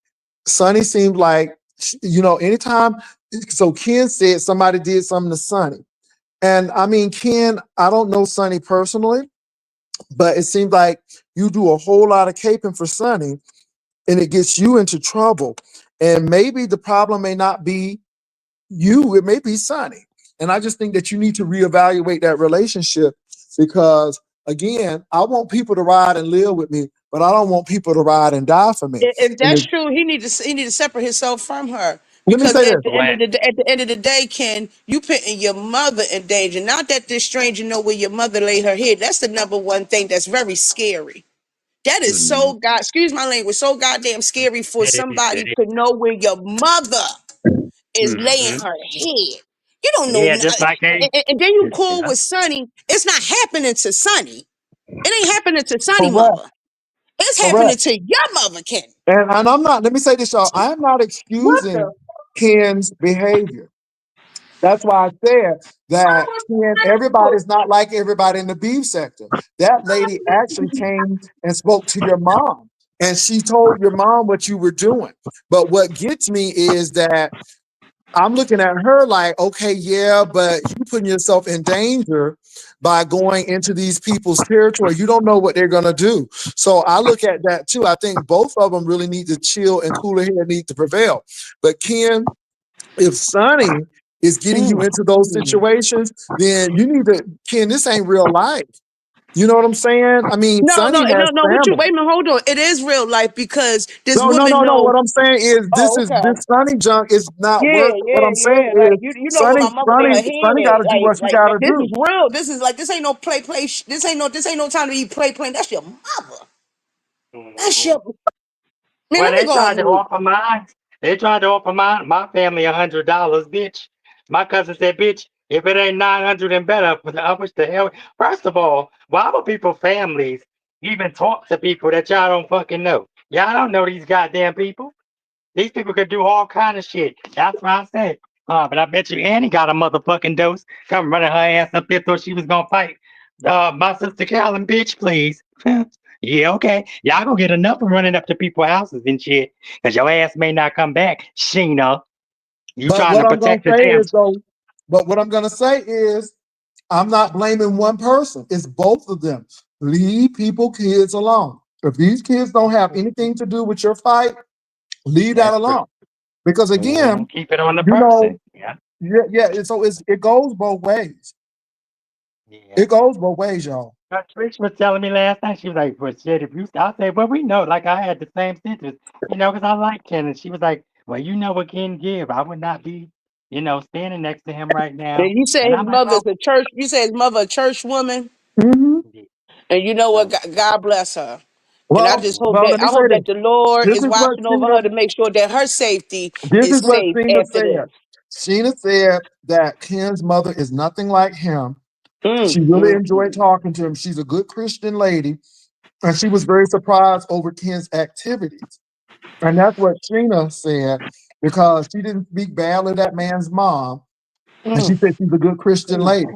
Sonny seems like, you know, anytime. So Ken said somebody did something to Sonny. And I mean, Ken, I don't know Sonny personally, but it seems like you do a whole lot of caping for Sonny and it gets you into trouble. And maybe the problem may not be you, it may be Sonny. And I just think that you need to reevaluate that relationship because, again, I want people to ride and live with me, but I don't want people to ride and die for me. If And that's true, he need to separate himself from her let me because say this. What? at the end of the day, Ken, you putting your mother in danger. Not that this stranger know where your mother laid her head. That's the number one thing that's very scary. That is Mm. so god. Excuse my language. So goddamn scary for That is, somebody that is. to know where your mother is laying Mm-hmm. her head. You don't know, Yeah, just like they. and then you cool Yeah. with Sonny. It's not happening to Sonny. It ain't happening to Sonny Correct. mother. It's happening Correct. to your mother, Ken. And I'm not. Let me say this, y'all. I'm not What the? excusing Ken's behavior. That's why I said that Ken, everybody's not like everybody in the beef sector. That lady actually came and spoke to your mom, and she told your mom what you were doing. But what gets me is that I'm looking at her like, okay, yeah, but you putting yourself in danger by going into these people's territory. You don't know what they're gonna do. So I look at that too. I think both of them really need to chill and cooler head need to prevail. But Ken, if Sonny is getting you into those situations, then you need to, Ken, this ain't real life. You know what I'm saying? I mean, No, no, Sonny has no, no. What you family. wait a minute, hold on. It is real life because this No, no, woman no, no. know. What I'm saying is Oh, okay. this Sonny junk is not Yeah, worth it. What yeah, I'm saying yeah. Like is you know where my mother lay her Sonny head. gotta do what she Like gotta this is do. real. This is like this ain't no play. This ain't no time to be play. That's your mother. That's Mhm. your man. Well, Let me they go on tried to mute. offer mine. They tried to offer my family $100, bitch. My cousin said, bitch, if it ain't 900 and better, I wish the hell. First of all, why would people families even talk to people that y'all don't fucking know? Y'all don't know these goddamn people. These people could do all kind of shit. That's what I said. But I bet you Annie got a motherfucking dose. Come running her ass up there, thought she was gonna fight. My sister Callan, bitch, please. Yeah, okay. Y'all gonna get enough of running up to people's houses and shit. Cause your ass may not come back, Sheena. You But trying what to I'm gonna protect the say damn. is though, but what I'm gonna say is I'm not blaming one person. It's both of them. Leave people, kids alone. If these kids don't have anything to do with your fight, leave that That's true. alone. Because again, Keep it on the you know, person. Yeah. it goes both ways. Yeah. It goes both ways, y'all. Trish was telling me last night, she was like, well, shit, if you, I said, well, we know, like I had the same sentence, because I like Ken. And she was like, well, you know what Ken give. I would not be, standing next to him right And now. you said And his I'm like, mother's oh, a church. You said his mother a church woman, Mhm. yeah. and you know what? So, God bless her. And I just hope Well, that let me say this. the Lord This is is what watching over Cena her to make sure that her safety This is is what safe Cena after this. said. Sheena said that Ken's mother is nothing like him. She Mm, really mm, enjoyed talking to him. She's a good Christian lady, and she was very surprised over Ken's activities. And that's what Sheena said because she didn't speak badly of that man's mom, and she mm, said she's a good Christian mm, lady.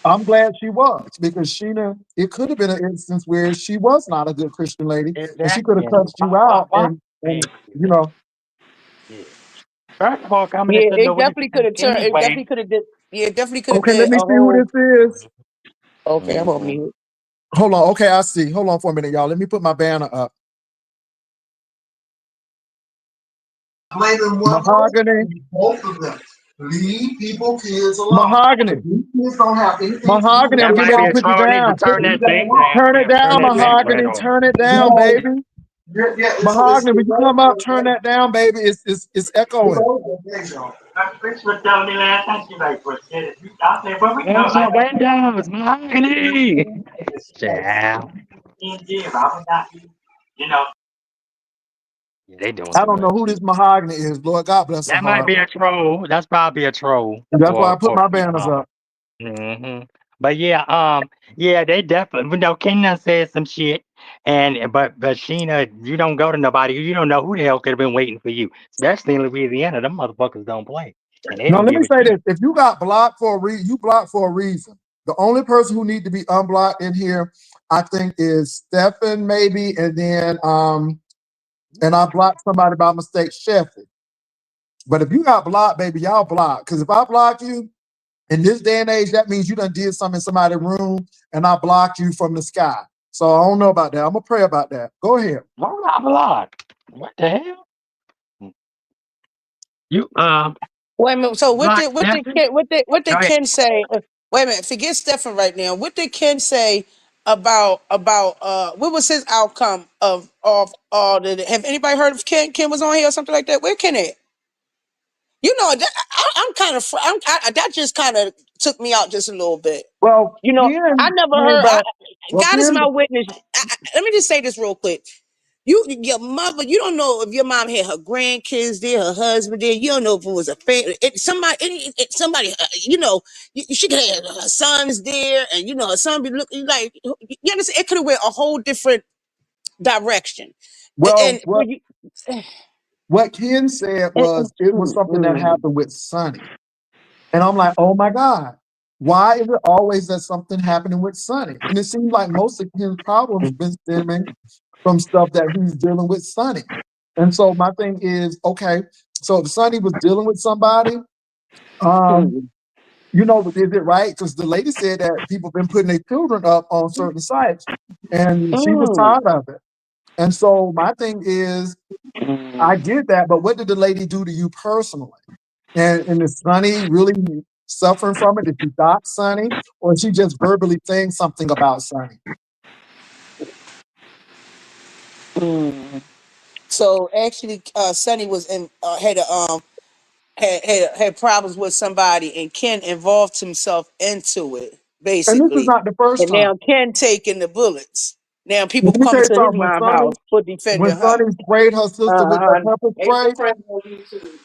I'm glad she was because Sheena, it could have been an instance where she was not a good Christian lady, and she could exactly. have And cussed you out, man, and you know. yeah. First of all, coming yeah, into it Louisiana definitely could have turned. It anyway. definitely could have did. Yeah, it definitely could have Okay, let did me a see who whole. this is. Okay, I'm on Mhm. mute. Hold on. Okay, I see. Hold on for a minute, y'all. Let me put my banner up. Blaming one Mahogany. Both of them. Leave people, kids alone. Mahogany. These kids don't have anything Mahogany, I'm That getting might ready be to a put you troll. Need to down. turn that thing down. Turn it Yeah, turn down, that thing right Mahogany. off. Turn it down, baby. Mahogany, when you come up, turn that down, baby. It's echoing. Chris was telling me last night, she's like, well, shit, if you, I said, well, we know. There's your windows, Mahogany. Child. I would not be, you know. Yeah, they doing I too don't know much. who this Mahogany is. Lord God bless her That might heart. be a troll. That's probably a troll. That's why I put Or my banners up. hmm But yeah, yeah, they definitely. Kenya said some shit, and but Sheena, you don't go to nobody. You don't know who the hell could have been waiting for you, especially in Louisiana. Them motherfuckers don't play, and they Now don't let me give a say shit. this: if you got blocked for a reason, you blocked for a reason. The only person who need to be unblocked in here, I think, is Stefan, maybe, and I blocked somebody by mistake, Sheffy. But if you got blocked, baby, y'all blocked. Because if I block you in this day and age, that means you done did something in somebody's room, and I blocked you from the sky. So I don't know about that. I'm gonna pray about that. Go ahead. Hold on, block. What the hell? You Wait a minute. So block Stefan? what Go did ahead. Ken say? Wait a minute. Forget Stefan right now. What did Ken say about what was his outcome of all the? Have anybody heard of Ken? Ken was on here or something like that. Where Ken at? You know, I'm kind of that just kind of took me out just a little bit. Well, You know, I Ken never came heard. back. Well, God is Ken, my witness. Let me just say this real quick. Your mother, you don't know if your mom had her grandkids there, her husband there. You don't know if it was a family, somebody, she could have her sons there, and her son be looking like, you understand? It could have went a whole different direction. well, And when you, what Ken said and, was it was something that mm, happened with Sonny. And I'm like, oh my God, why is it always that something happening with Sonny? And it seems like most of Ken's problems been stemming from stuff that he's dealing with Sonny. And so my thing is, okay, so if Sonny was dealing with somebody, um, mm, is it right? Because the lady said that people been putting their children up on certain sites, and she was mm, tired of it. And so my thing is, I mm, get that, but what did the lady do to you personally? And is Sonny really suffering from it? Did she dox Sonny, or is she just verbally saying something about Sonny? mm. So actually, Sonny was in had problems with somebody, and Ken involved himself into it, And this is basically. not the first And time. now Ken taking the bullets. Now people Let me tell coming you to his something. mom house for When defending her. Sonny sprayed her sister with that Uh-huh. pepper Ain't no spray, friend on YouTube.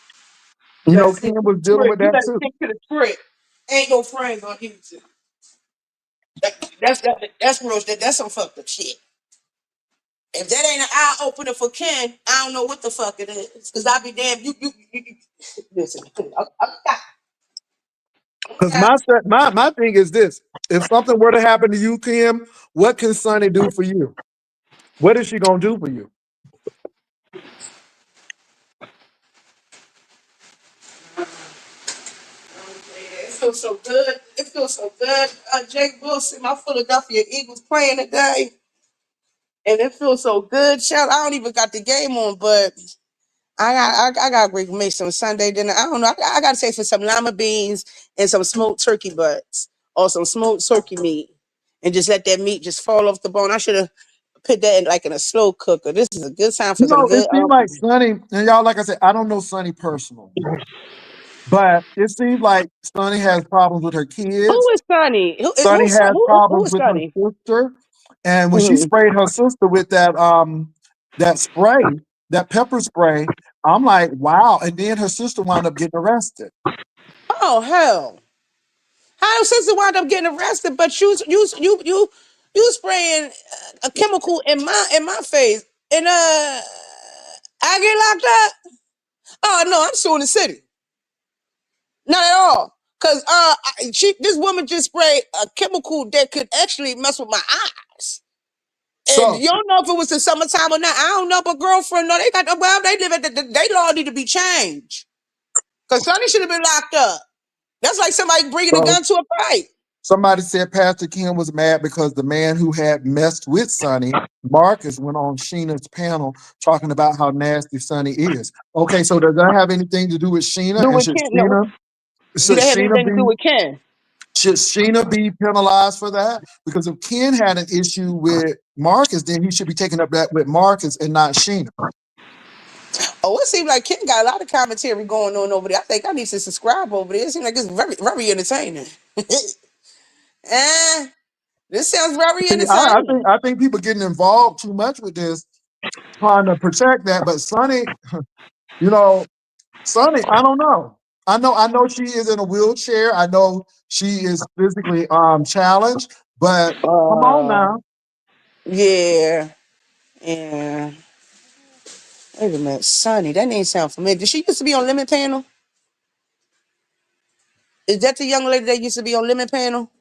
you You better know, stick Ken to was the dealing script. with You that better too. stick to the script. Ain't no friends on YouTube. That's real. That's some fucked up shit. If that ain't an eye opener for Ken, I don't know what the fuck it is. Cause I be damn you listen. Because my thing is this: if something were to happen to you, Kim, what can Sonny do for you? What is she gonna do for you? It feels so good. It feels so good. Jake Wilson, my Philadelphia Eagles playing today. And it feels so good. Shout, I don't even got the game on, but I got to make some Sunday dinner. I don't know. I got to say for some lima beans and some smoked turkey butts or some smoked turkey meat, and just let that meat just fall off the bone. I should have put that in a slow cooker. This is a good time for some It good seems like Sonny, and y'all, like I said, I don't know Sonny personally, but it seems like Sonny has problems with her Who kids. is Sonny? Sonny has Who problems is with her Sonny? sister, and when she Mhm. sprayed her sister with that spray, that pepper spray, I'm like, wow. And then her sister wound up getting arrested. Oh hell! How your sister wound up getting arrested, but you spraying a chemical in my face, and I get locked up. Oh no, I'm suing the city. Not at all. Cause this woman just sprayed a chemical that could actually mess with my eyes. And So you don't know if it was the summertime or not. I don't know, but girlfriend, no, they got they live at they law need to be changed. Cause Sonny should have been locked up. That's like somebody bringing a so gun to a fight. somebody said Pastor Kim was mad because the man who had messed with Sonny, Marcus, went on Sheena's panel talking about how nasty Sonny is. Okay, so does that have anything to do with Sheena? Do And with Ken? No. Do should they have Sheena anything to do be with Ken? should Sheena be penalized for that? Because if Ken had an issue with Marcus, then he should be taking up that with Marcus and not Sheena. Oh, it seems like Ken got a lot of commentary going on over there. I think I need to subscribe over there. It seems like it's very, very entertaining. eh, this sounds very See, I entertaining. think I think people getting involved too much with this, trying to protect that. But Sonny, you know, Sonny, I don't know. I know she is in a wheelchair. I know she is physically challenged, but come on Uh, now. yeah, yeah. Wait a minute, Sonny. That name sound familiar. Did she used to be on Lemon Panel? Is that the young lady that used to be on Lemon Panel?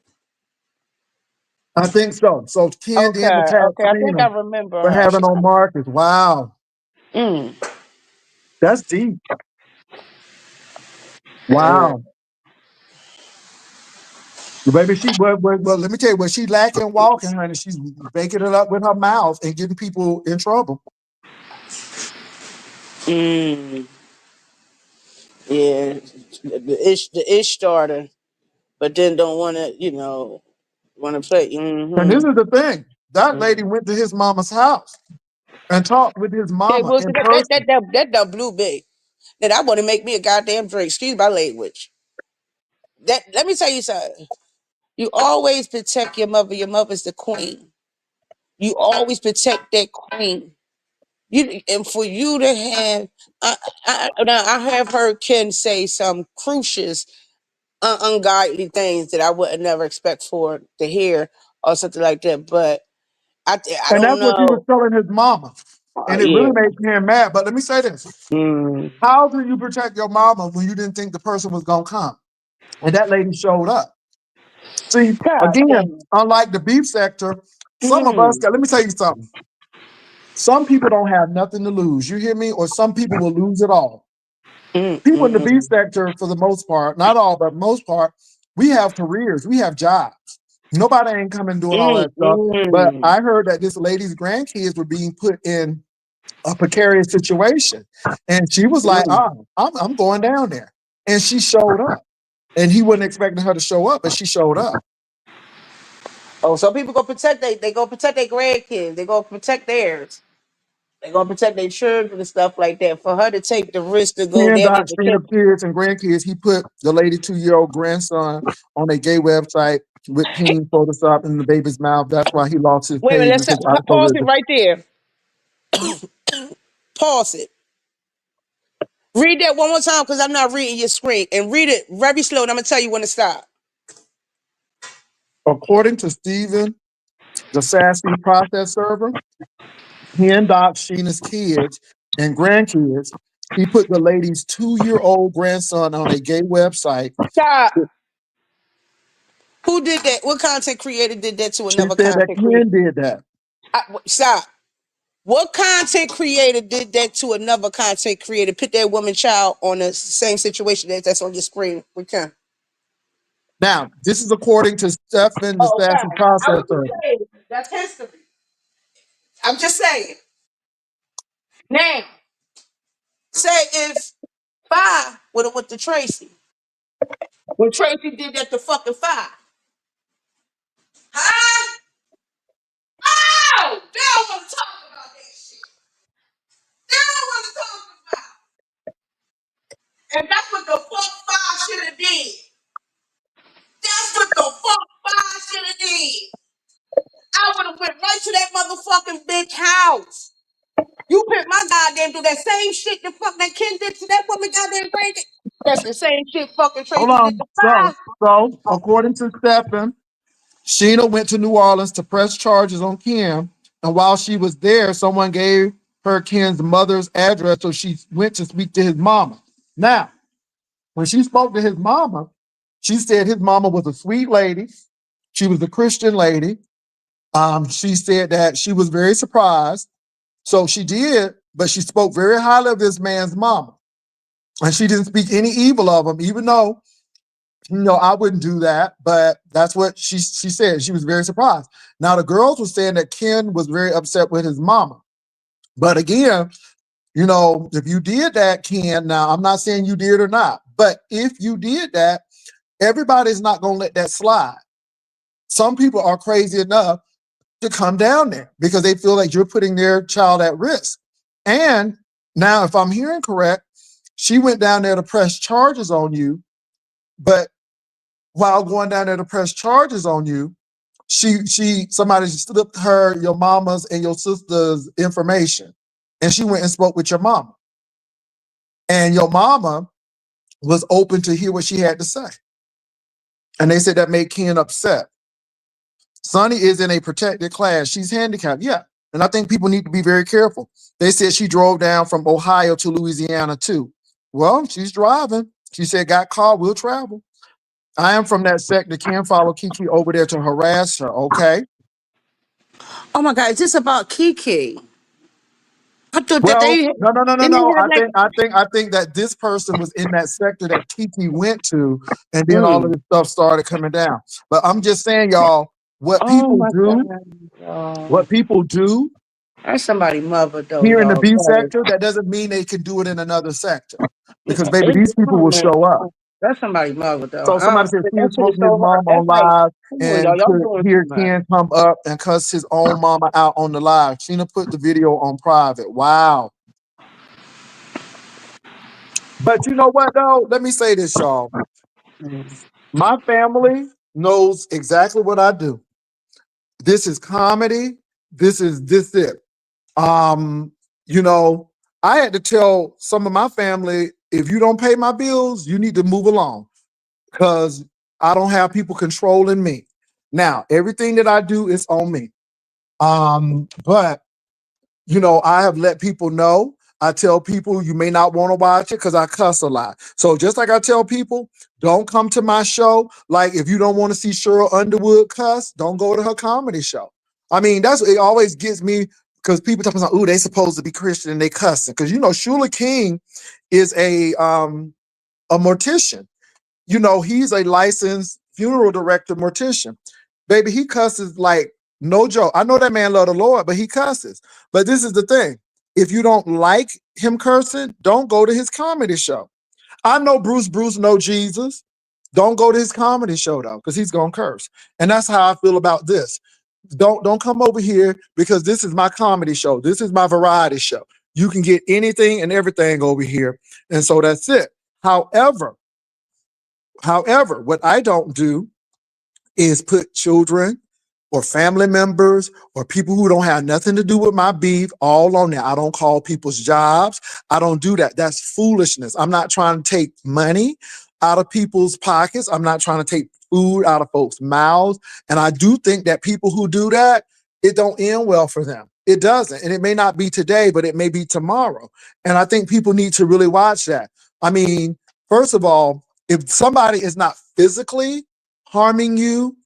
I think so. So Ken then Okay, attacked okay. I think I Sheena remember for her. having on Marcus. Wow, Mm, that's deep. yeah. Wow. Baby, well, let me tell you, what she lacking walking, honey, she's making it up with her mouth and getting people in trouble. Mm, yeah. The ish starter, but then don't want to, want to play. And this Mm-hmm. is the thing. That Mm-hmm. lady went to his mama's house and talked with his Hey, mama Wilson, in person. that blue big. Then I want to make me a goddamn drink. Excuse my language. That let me tell you something. You always protect your mother. Your mother's the queen. You always protect that queen. You and for you to have, now I have heard Ken say some crucious, ungodly things that I would never expect for to hear or something like that. But I And don't that's what he was know. telling his mama. And it Yeah. really made him mad. But let me say this. Mm. How do you protect your mama when you didn't think the person was going to come? And that lady showed up. See, God again, damn. unlike the beef sector, some of us, Mm. let me tell you something. Some people don't have nothing to lose. You hear me? Or some people will lose it all. Mm. People in the beef Mm. sector, for the most part, not all, but most part, we have careers, we have jobs. Nobody ain't coming doing all Mm. that stuff. But Mm. I heard that this lady's grandkids were being put in a precarious situation. And she was like, Mm. I'm going down there. And she showed up. And he wasn't expecting her to show up, but she showed up. Oh, some people go protect they go protect their grandkids. They go protect theirs. They gonna protect their children and stuff like that. For her to take the risk to go And down Doc there to Sheena kill. kids and grandkids, he put the lady 2-year-old grandson on a gay website with peen Photoshop in the baby's mouth. That's why he lost his Wait a page minute, because pause it algorithm. right there. Pause it. Read that one more time because I'm not reading your screen. And read it very slow, and I'm gonna tell you when to stop. According to Steven, the sassy process server, he and Doc Sheena's kids and grandkids, he put the lady's 2-year-old grandson on a gay website. Stop. Who did that? What content creator did that to She another said that content creator? Ken did that. Stop. What content creator did that to another content creator? Put that woman child on the same situation that's on your screen. We can. Now, this is according to Stefan, the Oh, sassy God. I process was just server. saying. That's history. I'm just saying. Now, say if Five would have went to Tracy. When Tracy did that to fucking Five. Huh? Oh! They don't want to talk about that shit. They don't want to talk about it. And that's what the fuck Five should have did. That's what the fuck Five should have did. I would have went right to that motherfucking bitch house. You put my goddamn do that same shit the fuck that Ken did to that woman goddamn crazy. That's the same shit fucking Hold Tracy did on. to So, Five. so according to Stefan, Sheena went to New Orleans to press charges on Ken. And while she was there, someone gave her Ken's mother's address. So she went to speak to his mama. Now, when she spoke to his mama, she said his mama was a sweet lady. She was a Christian lady. She said that she was very surprised. So she did, but she spoke very highly of this man's mama. And she didn't speak any evil of him, even though, I wouldn't do that. But that's what she said. She was very surprised. Now, the girls were saying that Ken was very upset with his mama. But again, if you did that, Ken, now I'm not saying you did or not, but if you did that, everybody's not going to let that slide. Some people are crazy enough to come down there because they feel like you're putting their child at risk. And now, if I'm hearing correct, she went down there to press charges on you, but while going down there to press charges on you, somebody slipped her, your mama's, and your sister's information, and she went and spoke with your mama, and your mama was open to hear what she had to say, and they said that made Ken upset. Sonny is in a protected class. She's handicapped, yeah, and I think people need to be very careful. They said she drove down from Ohio to Louisiana too. Well, she's driving. She said, "Got car, we'll travel." I am from that sector. Can't follow Kiki over there to harass her. Okay. Oh my God, is this about Kiki? I thought that Well, no, no, no, no, didn't they no. have like I think that this person was in that sector that Kiki went to, and then all of mm. this stuff started coming down. But I'm just saying, y'all, what Oh people my do, God. what people do That's somebody's mother though, here in the y'all. B sector, that doesn't mean they can do it in another sector. Because baby, Come these people on, will man. show up. That's somebody's mother though. So somebody said she That was shit is smoking his so hard. mom on That's like, live come on, y'all. and Y'all could doing hear too much. Ken come up and cuss his own mama out on the live. Sheena put the video on private. Wow. But you know what though? Let me say this, y'all. My family knows exactly what I do. This is comedy. This it. Um, you know, I had to tell some of my family, if you don't pay my bills, you need to move along because I don't have people controlling me. Now, everything that I do is on me. But I have let people know. I tell people you may not want to watch it because I cuss a lot. So just like I tell people, don't come to my show. Like if you don't want to see Cheryl Underwood cuss, don't go to her comedy show. I mean, that's it always gets me because people talk about, oh, they supposed to be Christian and they cussing. Because Shula King is a mortician. He's a licensed funeral director, mortician. Baby, he cusses like no joke. I know that man love the Lord, but he cusses. But this is the thing. If you don't like him cursing, don't go to his comedy show. I know Bruce know Jesus. Don't go to his comedy show though, because he's gonna curse. And that's how I feel about this. Don't come over here because this is my comedy show. This is my variety show. You can get anything and everything over here. And so that's it. However, what I don't do is put children or family members or people who don't have nothing to do with my beef all on there. I don't call people's jobs. I don't do that. That's foolishness. I'm not trying to take money out of people's pockets. I'm not trying to take food out of folks' mouths. And I do think that people who do that, it don't end well for them. It doesn't. And it may not be today, but it may be tomorrow. And I think people need to really watch that. I mean, first of all, if somebody is not physically harming you,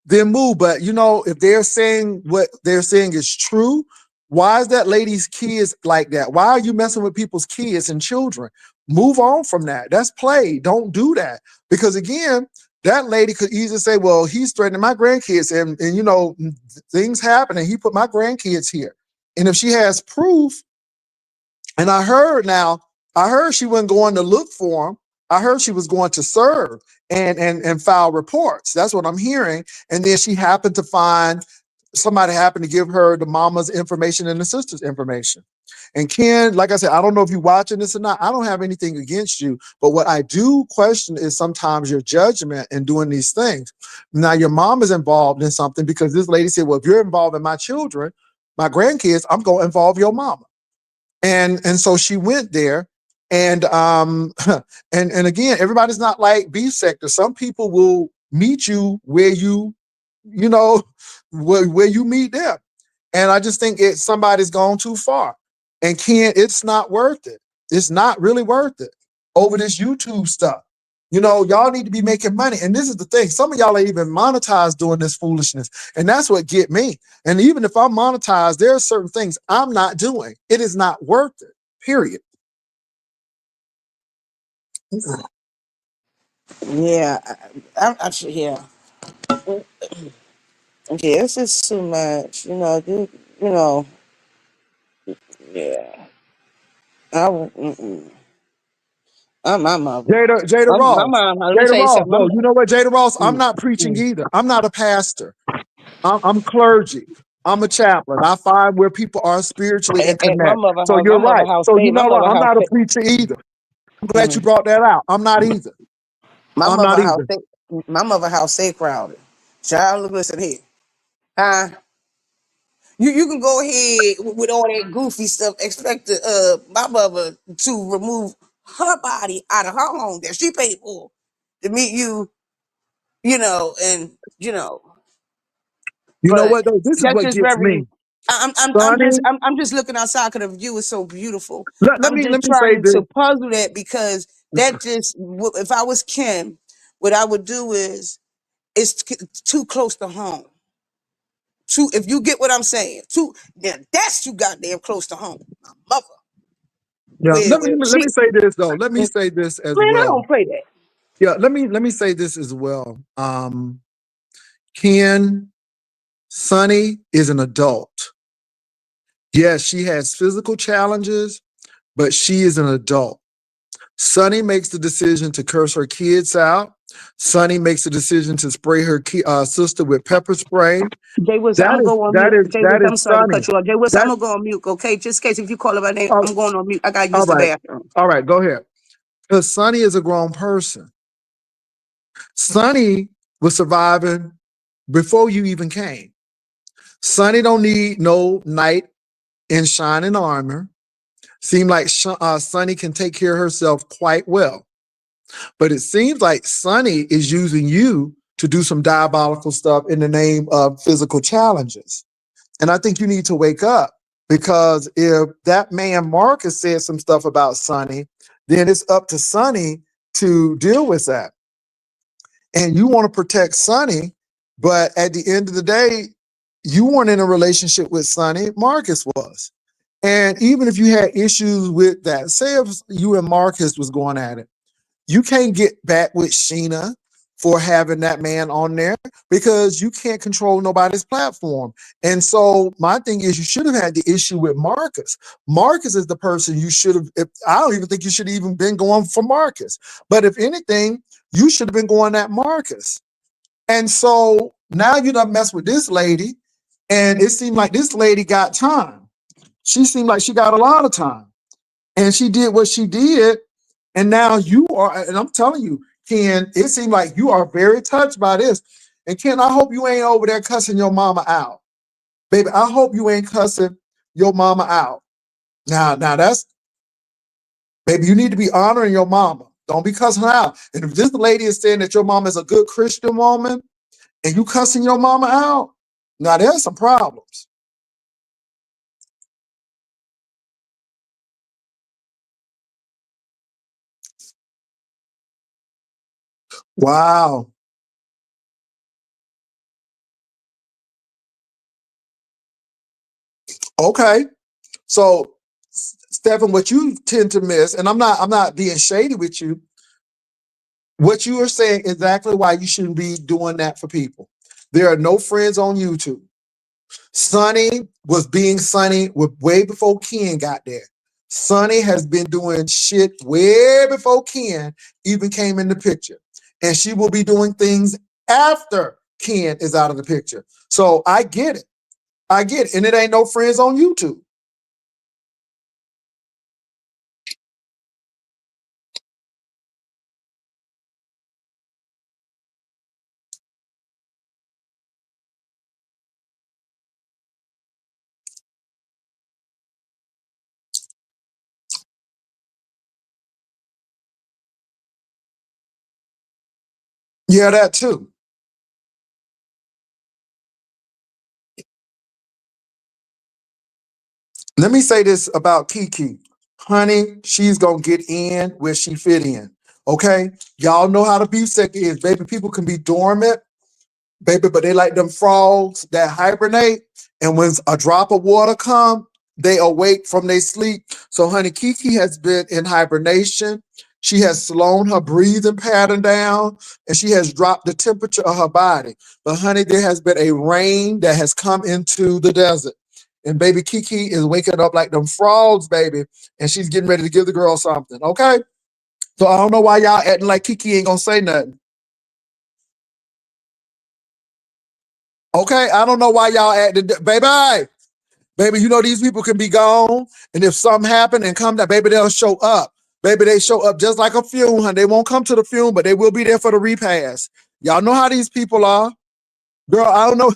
then move. But if they're saying what they're saying is true, why is that lady's kids like that? Why are you messing with people's kids and children? Move on from that. That's play. Don't do that. Because again, that lady could easily say, well, he's threatening my grandkids and things happen and he put my grandkids here. And if she has proof, and I heard she wasn't going to look for him. I heard she was going to serve and file reports. That's what I'm hearing. And then she happened to find somebody happened to give her the mama's information and the sister's information. And Ken, like I said, I don't know if you're watching this or not. I don't have anything against you. But what I do question is sometimes your judgment in doing these things. Now, your mom is involved in something because this lady said, well, if you're involved in my children, my grandkids, I'm going to involve your mama. And so she went there. And and again, everybody's not like beef sector. Some people will meet you where where you meet them. And I just think somebody's gone too far. And Ken, it's not worth it. It's not really worth it over this YouTube stuff. Y'all need to be making money. And this is the thing. Some of y'all ain't even monetized doing this foolishness. And that's what get me. And even if I'm monetized, there are certain things I'm not doing. It is not worth it, period. Yeah, yeah. Yeah, it's just too much. Yeah. I'm my mother. Jada My Ross. mom, let me Jada tell you Ross. something. No, you know what, Jada Ross? I'm Mm, not preaching mm. either. I'm not a pastor. I'm cleargy. I'm a chaplain. I find where people are spiritually and My connect. mother So house, you're right. So you know what? I'm not a preacher either. I'm glad you brought that out. I'm not either. my I'm not mother house, either. my mother house stay crowded. Child, look, listen here. Huh? You can go ahead with all that goofy stuff. Expect my mother to remove her body out of her home that she paid for to meet you. And You know but what though? This is that's what just gets very. me. I'm Sonny, I'm just looking outside because the view is so beautiful. let I'm me just let me say trying this. to puzzle that because that just if I was Kim, what I would do is it's too close to home. Too, if you get what I'm saying, that's too goddamn close to home. My mother, Yeah, where let she me say this though. Let me man, say this as I well. don't play that. Yeah, let me say this as well. Ken, Sonny is an adult. Yes, she has physical challenges, but she is an adult. Sonny makes the decision to curse her kids out. Sonny makes the decision to spray her sister with pepper spray. Jay Wilson, I'm That gonna is go on that mute. is Jay that Wilson, I'm is sorry to Sonny. cut you off. Jay Wilson, I'm That gonna go on mute, okay? Just in case if you call it by name, uh, I'm going on mute. I gotta all use the right, bathroom. all right. Go ahead. Because Sonny is a grown person. Sonny was surviving before you even came. Sonny don't need no knight in shining armor. Seem like Sonny can take care of herself quite well. But it seems like Sonny is using you to do some diabolical stuff in the name of physical challenges. And I think you need to wake up, because if that man Marcus said some stuff about Sonny, then it's up to Sonny to deal with that. And you want to protect Sonny, but at the end of the day, you weren't in a relationship with Sonny, Marcus was. And even if you had issues with that, say if you and Marcus was going at it, you can't get back with Sheena for having that man on there, because you can't control nobody's platform. And so my thing is, you should have had the issue with Marcus. Marcus is the person you should have, I don't even think you should have even been going for Marcus. But if anything, you should have been going at Marcus. And so now you done mess with this lady, and it seemed like this lady got time. She seemed like she got a lot of time. And she did what she did. And now you are, and I'm telling you, Ken, it seemed like you are very touched by this. And Ken, I hope you ain't over there cussing your mama out. Baby, I hope you ain't cussing your mama out. Now that's, baby, you need to be honoring your mama. Don't be cussing her out. And if this lady is saying that your mama is a good Christian woman and you cussing your mama out, now there's some problems. Wow. Okay. So, Stephan, what you tend to miss, and I'm not being shady with you, what you are saying exactly why you shouldn't be doing that for people. There are no friends on YouTube. Sonny was being Sonny way before Ken got there. Sonny has been doing shit way before Ken even came in the picture. And she will be doing things after Ken is out of the picture. So I get it. I get it. And it ain't no friends on YouTube. Yeah, that too. Let me say this about Kiki. Honey, she's gonna get in where she fit in. Okay? Y'all know how the beef stick is, baby. People can be dormant, baby, but they like them frogs that hibernate. And when a drop of water come, they awake from their sleep. So, honey, Kiki has been in hibernation. She has slowed her breathing pattern down, and she has dropped the temperature of her body. But, honey, there has been a rain that has come into the desert. And baby Kiki is waking up like them frogs, baby, and she's getting ready to give the girl something. Okay? So I don't know why y'all acting like Kiki ain't gonna say nothing. Okay, I don't know why y'all acting, baby. Baby, you know these people can be gone, and if something happen and come down, baby, they'll show up. Baby, they show up just like a funeral, honey. They won't come to the funeral, but they will be there for the repast. Y'all know how these people are. Girl, I don't know.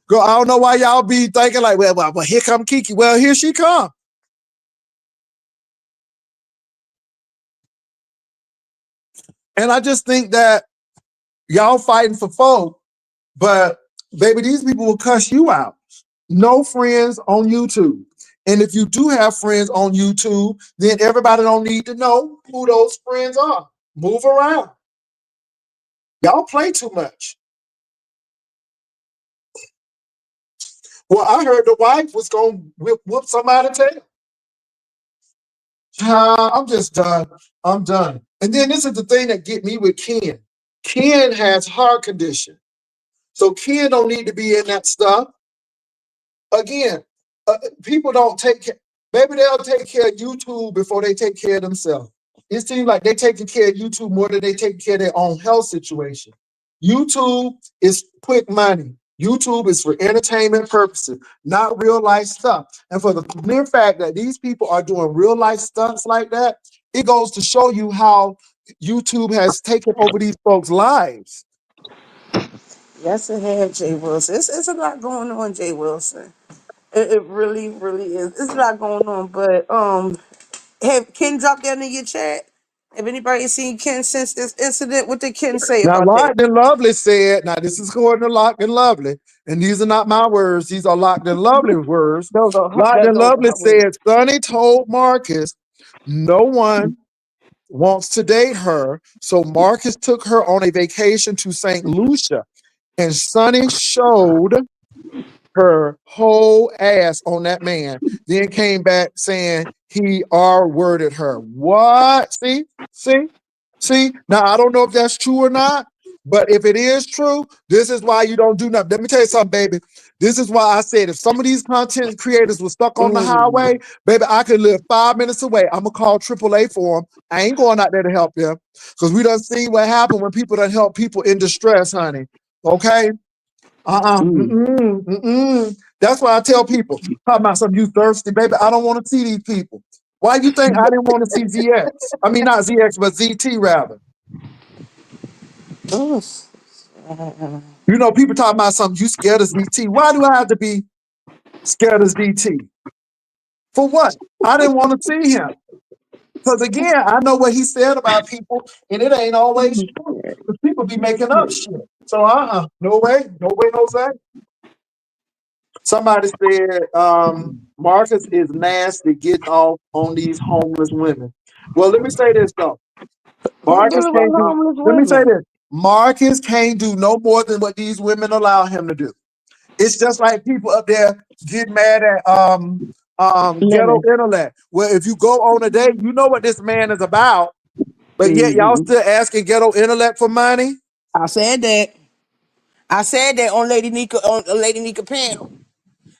Girl, I don't know why y'all be thinking like, well, here come Kiki. Well, here she come. And I just think that y'all fighting for folk, but baby, these people will cuss you out. No friends on YouTube. And if you do have friends on YouTube, then everybody don't need to know who those friends are. Move around. Y'all play too much. Well, I heard the wife was gonna whoop somebody's tail. I'm just done. I'm done. And then this is the thing that get me with Ken. Ken has heart condition. So Ken don't need to be in that stuff. Again, people don't take care. Maybe they'll take care of YouTube before they take care of themselves. It seems like they taking care of YouTube more than they take care of their own health situation. YouTube is quick money. YouTube is for entertainment purposes, not real life stuff. And for the mere fact that these people are doing real life stunts like that, it goes to show you how YouTube has taken over these folks' lives. Yes, it has, Jay Wilson. It's a lot going on, Jay Wilson. It really, really is. It's a lot going on. But have Ken dropped that in your chat? Have anybody seen Ken since this incident? What did Ken say Now, about that? Locked and Lovely said, now this is according to Locked and Lovely, and these are not my words, these are Locked and Lovely's words. Locked and Those are Lovely her words. said, Sonny told Marcus no one wants to date her, so Marcus took her on a vacation to St. Lucia, and Sonny showed her whole ass on that man, then came back saying he R-worded her. What? See? Now, I don't know if that's true or not, but if it is true, this is why you don't do nothing. Let me tell you something, baby. This is why I said if some of these content creators were stuck on the Mm. highway, baby, I could live 5 minutes away. I'm going to call AAA for them. I ain't going out there to help them because we done seen what happened when people done help people in distress, honey. Okay? Mm. That's why I tell people, talking about something you thirsty, baby. I don't want to see these people. Why you think I didn't want to see ZX? I mean, not ZX, but ZT rather. Oh, You know, people talking about something, you scared of ZT. Why do I have to be scared of ZT? For what? I didn't want to see him. Because again, I know what he said about people, and it ain't always true. Because people be making up shit. So no way, no way. Somebody said Marcus is nasty getting off on these homeless women. Well, let me say this though. who give Marcus a can't do. homeless Let me say women? this. Marcus can't do no more than what these women allow him to do. It's just like people up there get mad at ghetto Lemon. intellect. Well, if you go on a date, you know what this man is about, but yet y'all Mm-hmm. still asking ghetto intellect for money. I said that. I said that on Lady Nika panel.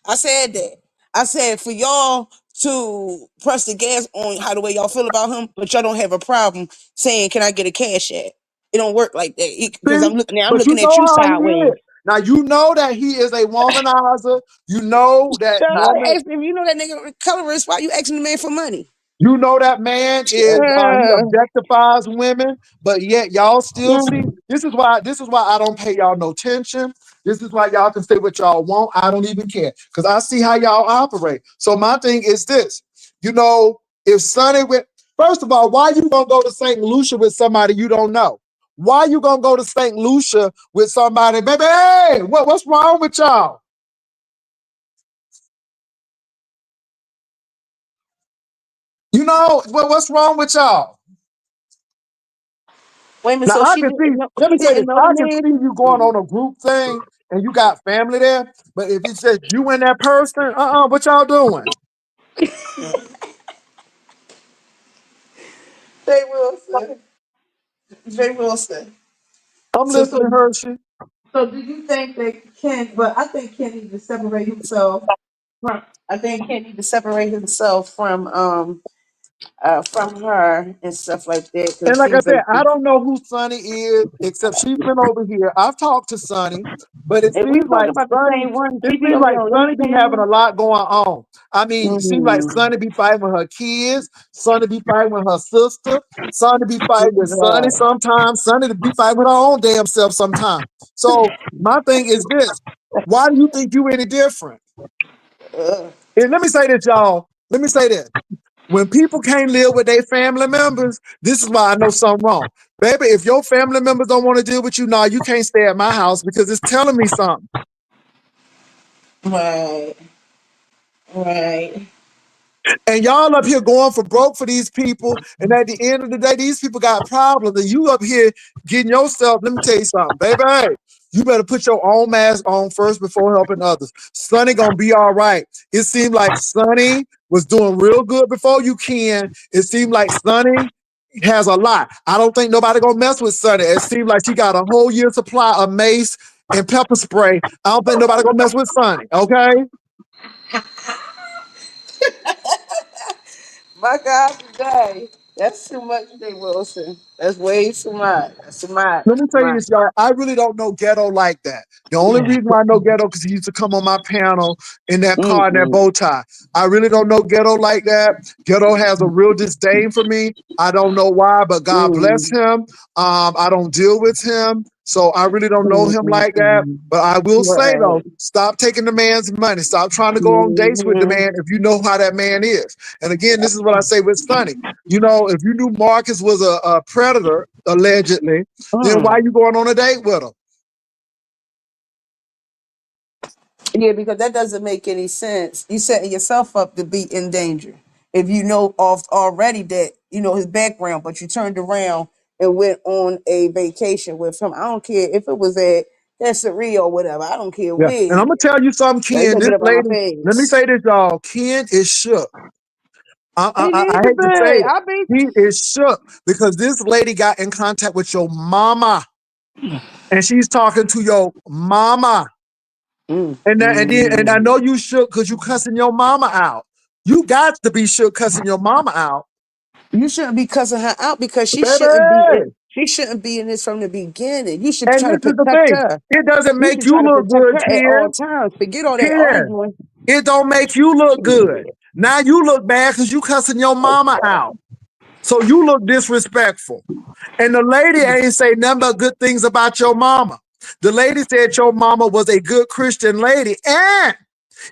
I said that. I said for y'all to press the gas on how the way y'all feel about him, but y'all don't have a problem saying, "Can I get a cash app?" It don't work like that because See? I'm But you looking at know you how he sideways. is. Now you know that he is a womanizer. You know that woman. If you know that nigga colorist, why you asking the man for money? You know that man is he Uh, objectifies women, but yet y'all still mm, see. This is why I don't pay y'all no attention. This is why y'all can say what y'all want. I don't even care because I see how y'all operate. So my thing is this: you know, if Sonny went, first of all, why you gonna go to St. Lucia with somebody you don't know? Why you gonna go to St. Lucia with somebody, baby? Hey, what's wrong with y'all? You know what's wrong with y'all? wait a minute. Now So I can see. Let she me say this: didn't know the I can man. see you going on a group thing and you got family there. But if it's just you and that person, what y'all doing? Jay Wilson. Jay Wilson. I'm So listening, so Hershey. so do you think that Ken? But I think Ken needs to separate himself from. I think Ken needs to separate himself from her and stuff like that because it And like I seems like said, I don't know who Sonny is, except she's been over here. I've talked to Sonny, but it if we seems talking like about the Sonny, same one, it she be seems over like there on Sonny Lady be having a Panel. lot going on. I mean, it seems like Mm. Sonny be fighting with her kids, Sonny be fighting with her sister, Sonny be fighting with Sonny sometimes, Sonny be fighting with her own damn self sometimes. So my thing is this: why do you think you any different? Uh, And let me say this, y'all. Let me say this. When people can't live with their family members, this is why I know something wrong. Baby, if your family members don't want to deal with you, nah, you can't stay at my house because it's telling me something. right, right. And y'all up here going for broke for these people. And at the end of the day, these people got problems. And you up here getting yourself, let me tell you something, baby. Hey, you better put your own mask on first before helping others. Sonny gonna be all right. It seemed like Sonny was doing real good before you can. It seemed like Sonny has a lot. I don't think nobody gonna mess with Sonny. It seemed like she got a whole year supply of mace and pepper spray. I don't think nobody gonna mess with Sonny, okay? My God, today. That's too much, Jay Wilson. That's way too much. That's too much. Let me Too tell you much. this, y'all. I really don't know Ghetto like that. The only reason why I know Ghetto because he used to come on my panel in that car and that Mm-mm. bow tie. I really don't know Ghetto like that. Ghetto has a real disdain for me. I don't know why, but God bless Mm. him. I don't deal with him, so I really don't know him like that. Mm-mm. But I will say Right. though, stop taking the man's money. Stop trying to go on dates with the Mm-hmm. man if you know how that man is. And again, this is what I say with Sonny. You know, if you knew Marcus was a predator, allegedly, then why you going on a date with him? Yeah, because that doesn't make any sense. You setting yourself up to be in danger. If you know off already that you know his background, but you turned around and went on a vacation with him. I don't care if it was at Caesarea or whatever. I don't care Yeah. where And I'm he gonna is. tell you something, Don't Ken. take This it up in my lady, let me face. say this, y'all. Ken is shook. He I needs to hate to say be. it. I be. He is shook because this lady got in contact with your mama and she's talking to your mama. And I know you shook because you cussing your mama out. You got to be shook cussing your mama out. You shouldn't be cussing her out because she shouldn't be in. Baby. She shouldn't be in this from the beginning. You should And try to this is the protect thing. her. It doesn't You make should you try to look protect good, her at all Ken. times. Forget all that Ken. arguing. It don't make you look good. Now you look bad because you cussing your mama out. So you look disrespectful. And the lady ain't say nothing but good things about your mama. The lady said your mama was a good Christian lady. And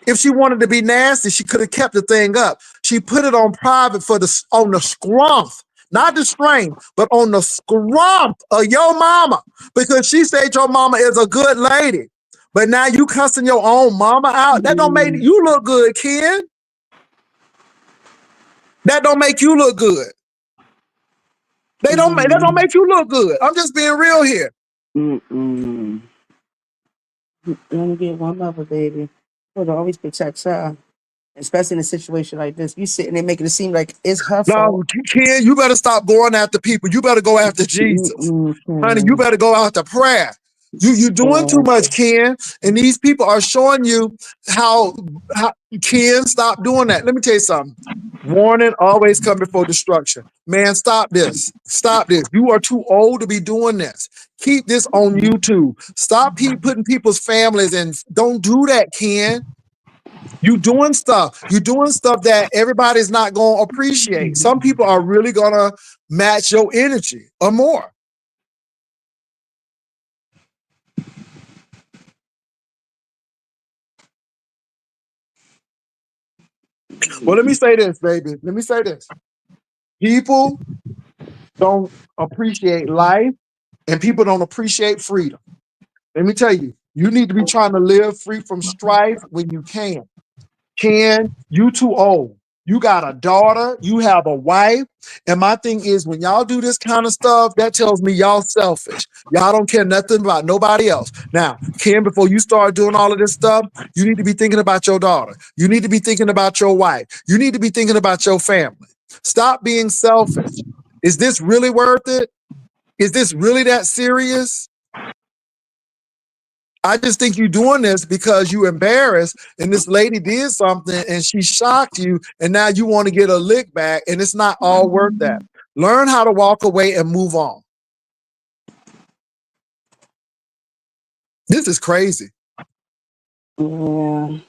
if she wanted to be nasty, she could have kept the thing up. She put it on private for on the scrumph, not the strain, but on the scrumph of your mama. Because she said your mama is a good lady. But now you cussing your own mama out. That don't make you look good, Ken. That don't make you look good. That don't make you look good. I'm just being real here. Mm-mm. You only get one mother, baby. But always protect her, especially in a situation like this. You sitting there making it seem like it's her fault. No, Ken, you better stop going after people. You better go after Jesus. Honey, you better go after prayer. You doing too much, Ken. And these people are showing you how Ken, stop doing that. Let me tell you something. Warning always come before destruction. Man, stop this. Stop this. You are too old to be doing this. Keep this on YouTube. Stop putting people's families in. Don't do that, Ken. You doing stuff. You doing stuff that everybody's not going to appreciate. Some people are really going to match your energy or more. Well, let me say this, baby. Let me say this. People don't appreciate life and people don't appreciate freedom. Let me tell you, you need to be trying to live free from strife when you can. Ken, you too old. You got a daughter, you have a wife. And my thing is, when y'all do this kind of stuff, that tells me y'all selfish. Y'all don't care nothing about nobody else. Now, Ken, before you start doing all of this stuff, you need to be thinking about your daughter. You need to be thinking about your wife. You need to be thinking about your family. Stop being selfish. Is this really worth it? Is this really that serious? I just think you're doing this because you embarrassed and this lady did something and she shocked you and now you want to get a lick back and it's not all worth that. Learn how to walk away and move on. This is crazy. Yeah.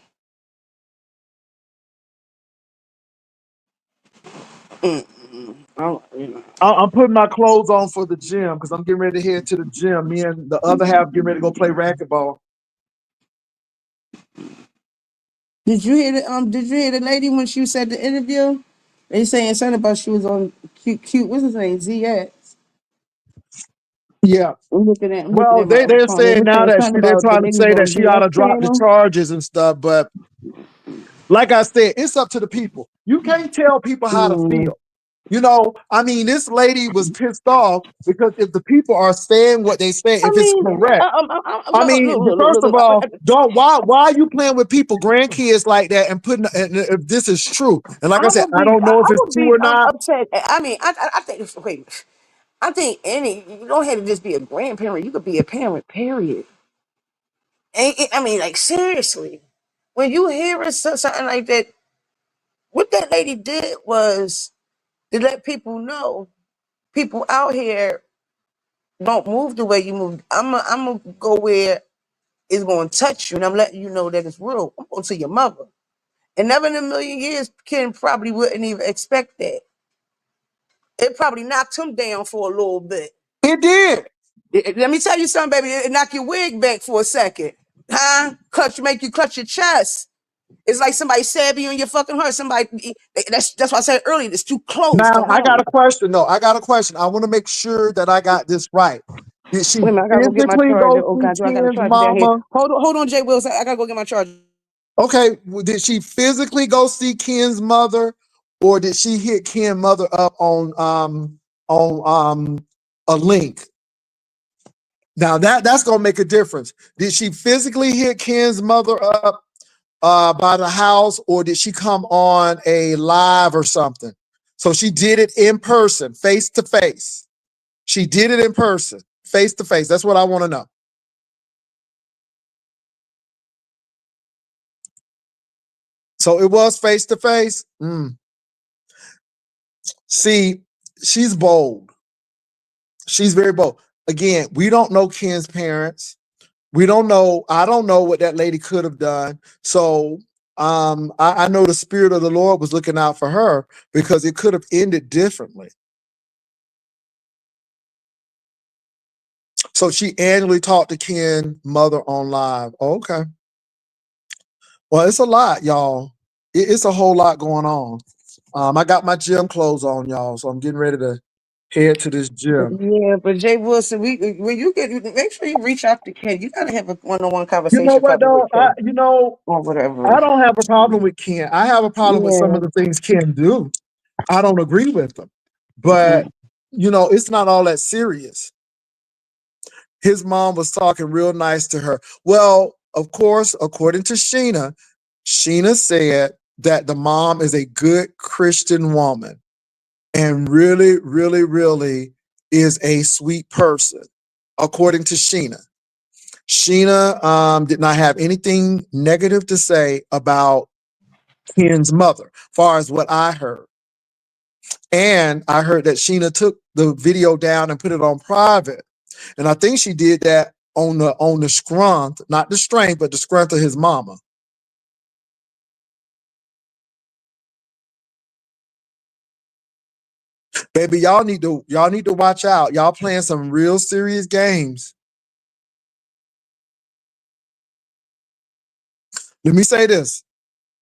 I'm putting my clothes on for the gym because I'm getting ready to head to the gym. Me and the other half getting ready to go play racquetball. Did you hear the Did you hear the lady when she said the interview? They saying something about she was on cute. What's his name? ZX. Yeah. I'm looking Well, at my they're phone. They saying were now saying that something they're about the trying to ladies say that on she ought ZX to drop the channel. charges and stuff. But like I said, it's up to the people. You can't tell people how to Mm. feel. You know, I mean, this lady was pissed off because if the people are saying what they say, I if it's mean, correct, I mean, first of all, don't why are you playing with people, grandkids like that, and putting and if this is true? And like I said, I don't know if I it's would true be or not. upset. I mean, I think wait. I think you don't have to just be a grandparent. You could be a parent. Period. I mean, like seriously, when you hear something like that, what that lady did was to let people know, people out here don't move the way you move. I'm gonna go where it's gonna touch you, and I'm letting you know that it's real. I'm going to your mother, and never in a million years, Ken probably wouldn't even expect that. It probably knocked him down for a little bit. It did. Let me tell you something, baby. It knock your wig back for a second, huh? Make you clutch your chest. It's like somebody stabbed you in your fucking heart. That's why I said earlier. It's too close to Now I got home. a question. No, I got a question. I want to make sure that I got this right. Did she Wait a minute, I gotta go get my physically charger. go Oh see God, do I got a Ken's charger down here? mama? Hold on, Jay Wills. I gotta go get my charger. Okay, did she physically go see Ken's mother, or did she hit Ken's mother up on a link? Now that's gonna make a difference. Did she physically hit Ken's mother up by the house, or did she come on a live or something? So she did it in person, face to face. She did it in person, face to face. That's what I want to know. So it was face to face. See, she's bold. She's very bold. Again, we don't know Ken's parents. We don't know. I don't know what that lady could have done. So I know the spirit of the Lord was looking out for her because it could have ended differently. So she annually talked to Ken's mother on live. Okay. Well, it's a lot, y'all. It's a whole lot going on. I got my gym clothes on, y'all, so I'm getting ready to head to this gym. Yeah, but Jay Wilson, when you make sure you reach out to Ken. You gotta have a one-on-one You know conversation what, probably with though? Ken or I whatever. don't have a problem with Ken. I have a problem with some Yeah. of the things Ken do. I don't agree with them, Mm-mm. but it's not all that serious. His mom was talking real nice to her. Well, of course, according to Sheena, Sheena said that the mom is a good Christian woman and really, really, really is a sweet person, according to Sheena. Sheena did not have anything negative to say about Ken's mother, far as what I heard. And I heard that Sheena took the video down and put it on private. And I think she did that on the scrunt, not the strength, but the scrunt of his mama. Baby, y'all need to watch out. Y'all playing some real serious games. Let me say this.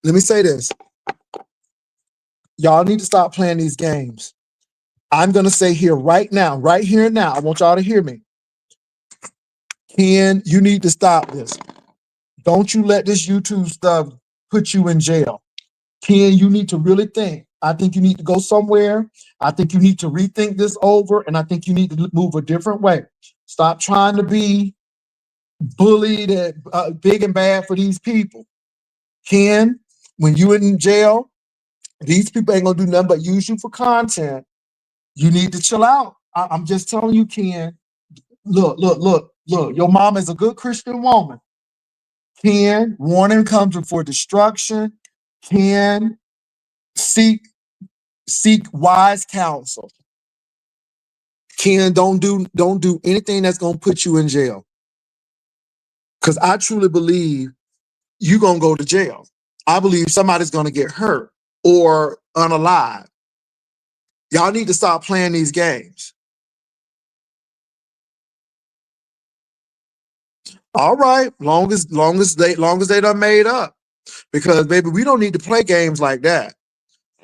Let me say this. Y'all need to stop playing these games. I'm gonna say here right now, right here and now. I want y'all to hear me. Ken, you need to stop this. Don't you let this YouTube stuff put you in jail. Ken, you need to really think. I think you need to go somewhere. I think you need to rethink this over, and I think you need to move a different way. Stop trying to be bullied and big and bad for these people. Ken, when you in jail, these people ain't gonna do nothing but use you for content. You need to chill out. I'm just telling you, Ken. Look. Your mom is a good Christian woman. Ken, warning comes before destruction. Ken, seek wise counsel. Ken, don't do anything that's gonna put you in jail. Because I truly believe you're gonna go to jail. I believe somebody's gonna get hurt or unalive. Y'all need to stop playing these games. All right, long as they done made up. Because baby, we don't need to play games like that.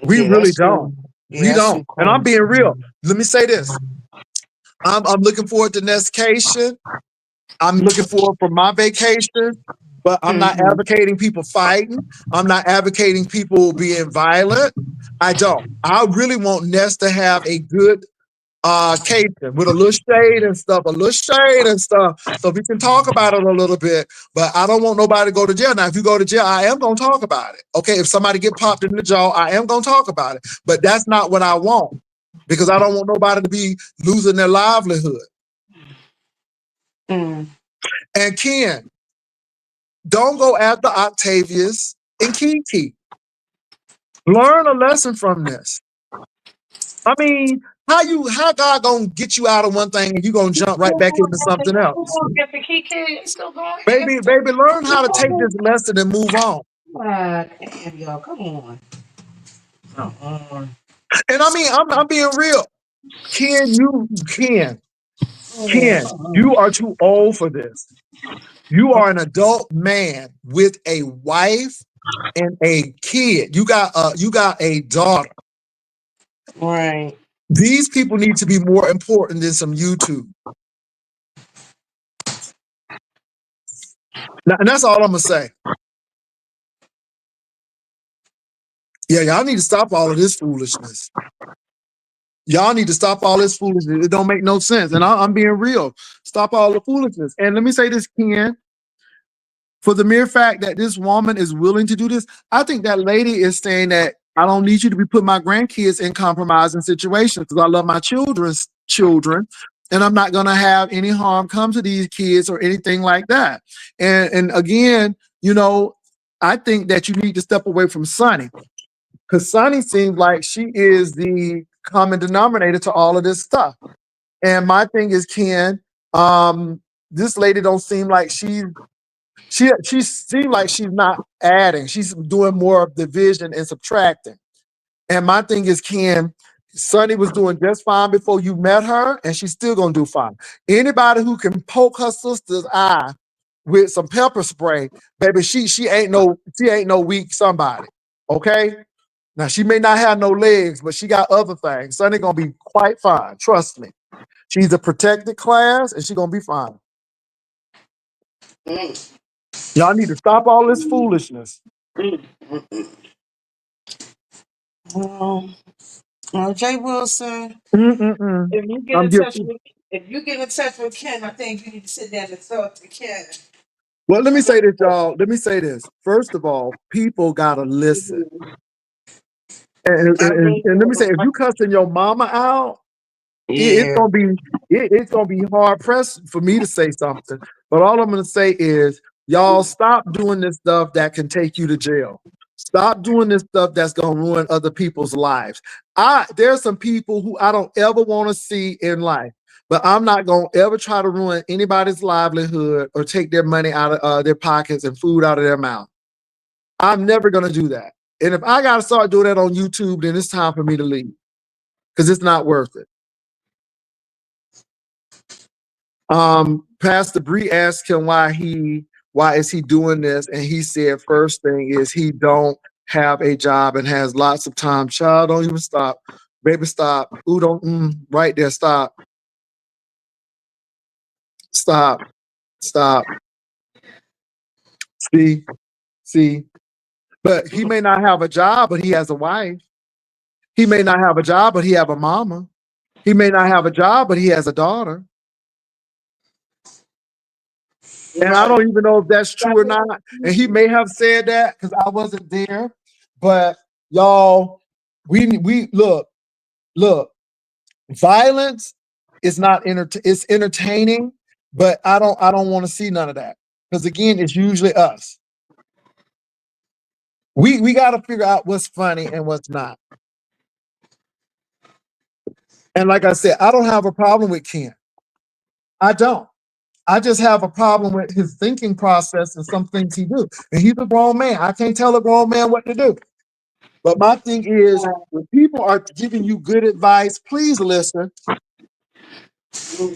We Yeah, really that's don't. true. Yeah, We that's don't. too And I'm close. being real. Let me say this. I'm looking forward to Nestcation. I'm looking forward for my vacation, but I'm not Mm-hmm. advocating people fighting. I'm not advocating people being violent. I don't. I really want Nest to have a good cation with a little shade and stuff, so we can talk about it a little bit. But I don't want nobody to go to jail. Now, if you go to jail, I am gonna talk about it. Okay, if somebody get popped in the jaw, I am gonna talk about it. But that's not what I want because I don't want nobody to be losing their livelihood. Mm. And Ken, don't go after Octavius and Kiki. Learn a lesson from this. I mean, how God gonna get you out of one thing and you gonna It's jump right still back going into after something else? after Kiki. It's still going. Baby, baby, learn how to take this lesson and move on. Damn, y'all, come on. Come on. And I mean, I'm being real. Ken, Yeah, Ken, come on. you are too old for this. You are an adult man with a wife and a kid. You got a daughter. Right. These people need to be more important than some YouTube. Now, and that's all I'm gonna say. Yeah, y'all need to stop all of this foolishness. Y'all need to stop all this foolishness. It don't make no sense. And I'm being real. Stop all the foolishness. And let me say this, Ken. For the mere fact that this woman is willing to do this, I think that lady is saying that I don't need you to be putting my grandkids in compromising situations because I love my children's children, and I'm not going to have any harm come to these kids or anything like that. And again, I think that you need to step away from Sonny because Sonny seems like she is the common denominator to all of this stuff. And my thing is, Ken, this lady don't seem like she seemed like she's not adding. She's doing more of division and subtracting. And my thing is, Ken, Sonny was doing just fine before you met her, and she's still gonna do fine. Anybody who can poke her sister's eye with some pepper spray, baby, she ain't no weak somebody. Okay? Now she may not have no legs, but she got other things. Sonny gonna be quite fine. Trust me. She's a protected class, and she's gonna be fine. Mm, Y'all need to stop all this foolishness. mm, mm, mm. Um, Jay Wilson, Mm-mm-mm. if you get I'm in touch guilty. with if you get in touch with Ken, I think you need to sit down and talk to Ken. Well, let me say this, y'all. Let me say this. First of all, people gotta listen. And, I and, and think and let me say, if you cussing your mama out, it's yeah. gonna be it's gonna be hard pressed for me to say something. But all I'm gonna say is, y'all stop doing this stuff that can take you to jail. Stop doing this stuff that's gonna ruin other people's lives. There's some people who I don't ever want to see in life, but I'm not gonna ever try to ruin anybody's livelihood or take their money out of their pockets and food out of their mouth. I'm never gonna do that. And if I gotta start doing that on YouTube, then it's time for me to leave because it's not worth it. Pastor Bree asked him why is he doing this, and he said first thing is he don't have a job and has lots of time. Child, don't even stop, baby, stop. Ooh, don't right there, stop, stop, stop. See, see. But he may not have a job, but he has a wife. He may not have a job, but he have a mama. He may not have a job, but he has a daughter. And I Right. don't even know if that's true or not. And he may have said that because I wasn't there. But y'all, we look. Violence is not it's entertaining, but I don't want to see none of that because again, it's usually us. We got to figure out what's funny and what's not. And like I said, I don't have a problem with Ken. I don't. I just have a problem with his thinking process and some things he do. And he's a grown man. I can't tell a grown man what to do. But my thing is, when people are giving you good advice, please listen.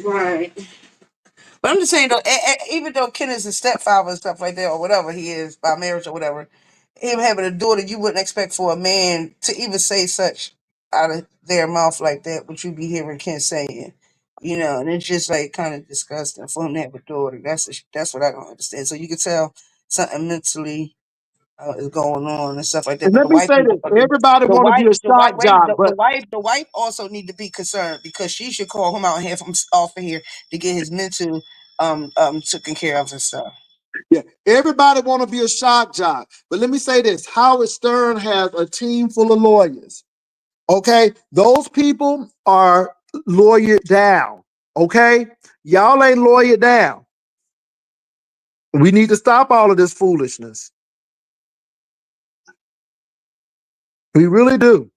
Right. But I'm just saying though, even though Ken is a stepfather and stuff like that, or whatever he is by marriage or whatever, him having a daughter, you wouldn't expect for a man to even say such out of their mouth like that, what you be hearing Ken saying. And it's just like kind of disgusting for him to have a daughter. That's what I don't understand. So you can tell something mentally is going on and stuff like that. And But let me say this: everybody the want to be wife, a shock job, but the wife also need to be concerned because she should call him out and have him off of here to get his mental taken care of and stuff. yeah, everybody want to be a shock job. But let me say this: Howard Stern has a team full of lawyers. Okay, those people are lawyered down. Okay, y'all ain't lawyered down. We need to stop all of this foolishness. We really do.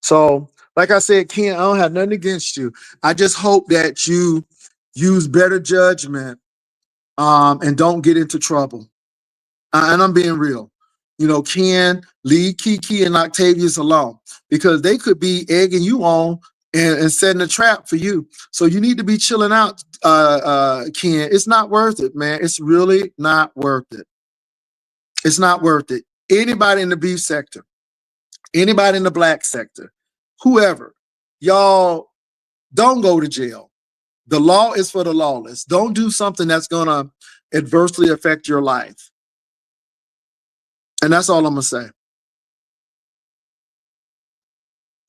So, like I said, Ken, I don't have nothing against you. I just hope that you use better judgment and don't get into trouble. And I'm being real. You know, Ken, leave Kiki and Octavius alone because they could be egging you on and setting a trap for you. So you need to be chilling out, Ken. It's not worth it, man. It's really not worth it. It's not worth it. Anybody in the beef sector, anybody in the black sector, whoever, y'all don't go to jail. The law is for the lawless. Don't do something that's going to adversely affect your life. And that's all I'm going to say.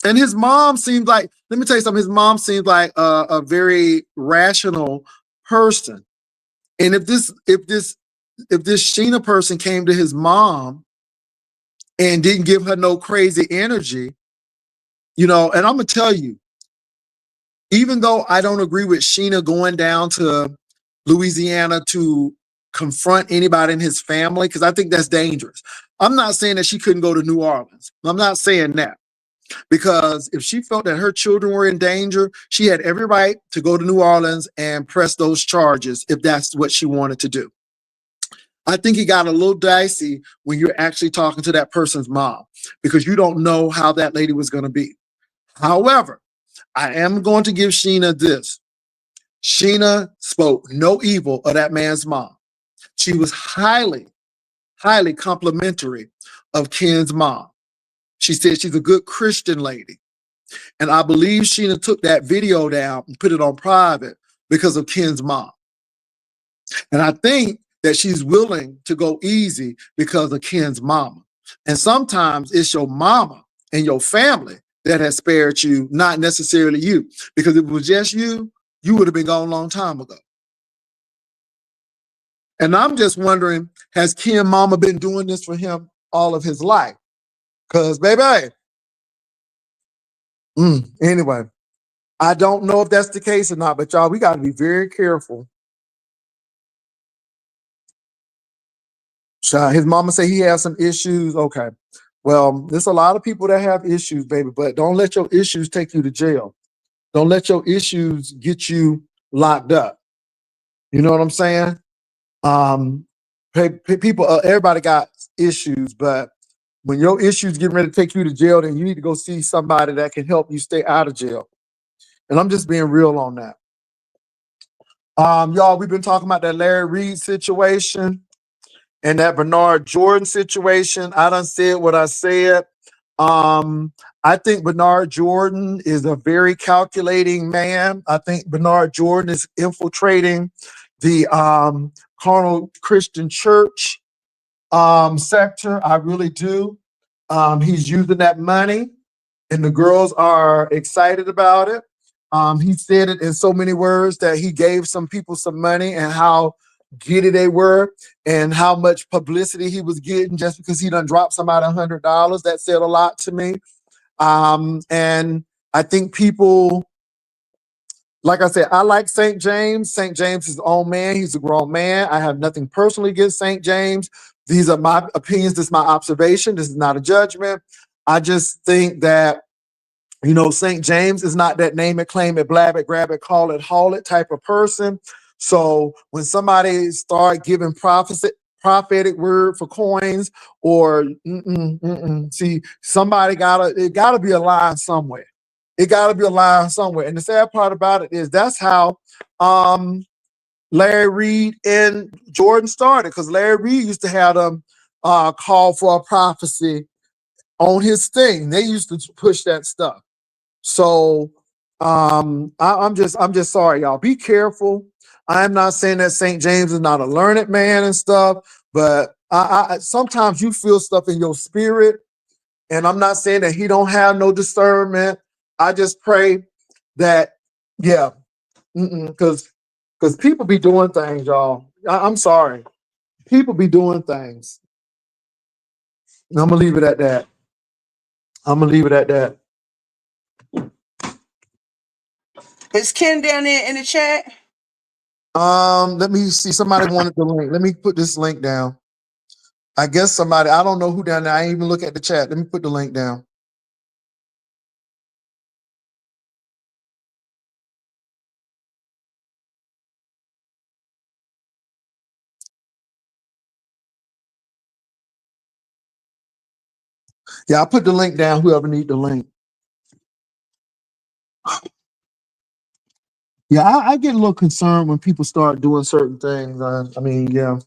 And his mom seems like, let me tell you something, his mom seems like a very rational person. And if this Sheena person came to his mom and didn't give her no crazy energy, you know, and I'm gonna tell you, even though I don't agree with Sheena going down to Louisiana to confront anybody in his family, because I think that's dangerous. I'm not saying that she couldn't go to New Orleans. I'm not saying that. Because if she felt that her children were in danger, she had every right to go to New Orleans and press those charges if that's what she wanted to do. I think it got a little dicey when you're actually talking to that person's mom because you don't know how that lady was going to be. However, I am going to give Sheena this. Sheena spoke no evil of that man's mom. She was highly, highly complimentary of Ken's mom. She said she's a good Christian lady. And I believe Sheena took that video down and put it on private because of Ken's mom. And I think that she's willing to go easy because of Ken's mama. And sometimes it's your mama and your family that has spared you, not necessarily you. Because if it was just you, you would have been gone a long time ago. And I'm just wondering, has Ken mama been doing this for him all of his life? Because, baby, anyway, I don't know if that's the case or not, but y'all, we got to be very careful. His mama say he has some issues. Okay. Well, there's a lot of people that have issues, baby, but don't let your issues take you to jail. Don't let your issues get you locked up. You know what I'm saying? People, everybody got issues, but when your issues get ready to take you to jail, then you need to go see somebody that can help you stay out of jail. And I'm just being real on that. Y'all, we've been talking about that Larry Reed situation and that Bernard Jordan situation. I done said what I said. I think Bernard Jordan is a very calculating man. I think Bernard Jordan is infiltrating the carnal Christian church sector. I really do. He's using that money, and the girls are excited about it. He said it in so many words that he gave some people some money and how giddy they were and how much publicity he was getting just because he done dropped somebody $100. That said a lot to me. And I think people, like I said, I like St. James. St. James is his own man. He's a grown man. I have nothing personally against St. James. These are my opinions. This is my observation. This is not a judgment. I just think that, you know, St. James is not that name it, claim it, blab it, grab it, call it, haul it type of person. So when somebody start giving prophetic word for coins or see, somebody it gotta be a lie somewhere. It gotta be a lie somewhere. And the sad part about it is that's how Larry Reed and Jordan started, because Larry Reed used to have them call for a prophecy on his thing. They used to push that stuff. So I'm just sorry, y'all. Be careful. I'm not saying that St. James is not a learned man and stuff, but I sometimes you feel stuff in your spirit, and I'm not saying that he don't have no discernment. I just pray that, yeah, because people be doing things, y'all. I'm sorry. People be doing things. And I'm gonna leave it at that. Is Ken down there in the chat? Let me see. Somebody wanted the link. Let me put this link down. I guess somebody, I don't know who down there. I ain't even look at the chat. Let me put the link down. Yeah, I put the link down. Whoever need the link. Yeah, I get a little concerned when people start doing certain things. I mean, yeah,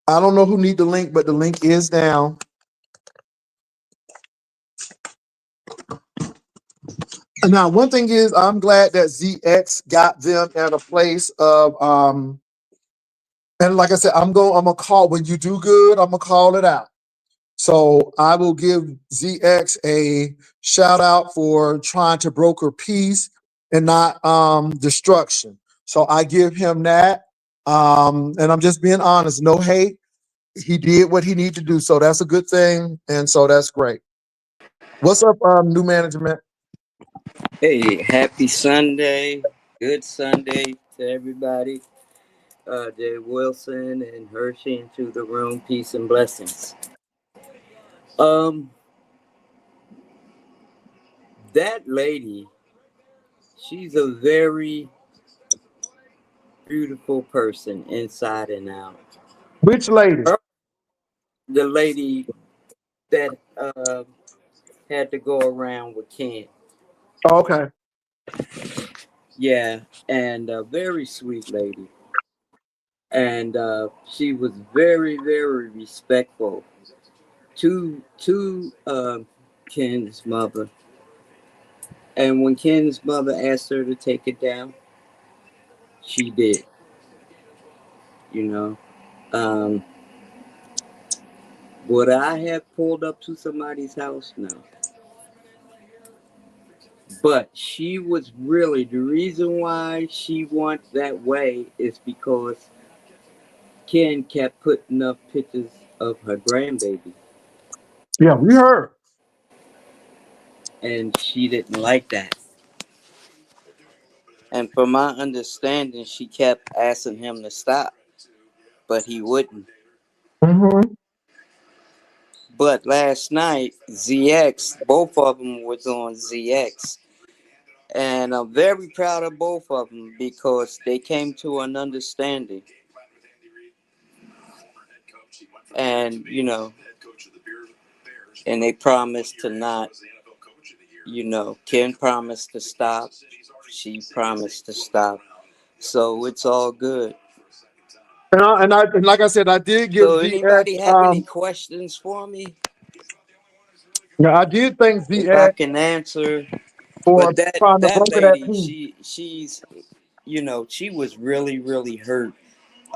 I don't know who need the link, but the link is down. Now, one thing is, I'm glad that ZX got them at a place of and like I said, I'm gonna call when you do good. I'm gonna call it out. So I will give ZX a shout out for trying to broker peace and not destruction. So I give him that. And I'm just being honest, no hate. He did what he needed to do. So that's a good thing. And so that's great. What's up, new management? Hey, happy Sunday. Good Sunday to everybody. Jay Wilson and Hershey into the room. Peace and blessings. Um, that lady, she's a very beautiful person inside and out. Which lady? The lady that had to go around with Ken. Okay. Yeah, and a very sweet lady. And she was very, very respectful to Ken's mother. And when Ken's mother asked her to take it down, she did. You know, um, would I have pulled up to somebody's house? No. But she was really the reason why she went that way is because Ken kept putting up pictures of her grandbaby. Yeah, we heard. And she didn't like that. And from my understanding, she kept asking him to stop, but he wouldn't. Mm-hmm. But last night, ZX, both of them was on ZX. And I'm very proud of both of them because they came to an understanding. And, you know, and they promised to not, you know, Ken promised to stop. She promised to stop. So it's all good. And like I said, I did give So ZX. anybody have any questions for me? Yeah, I did thank If I ZX can answer. for But that trying to that broker that lady, peace. she's, you know, she was really, really hurt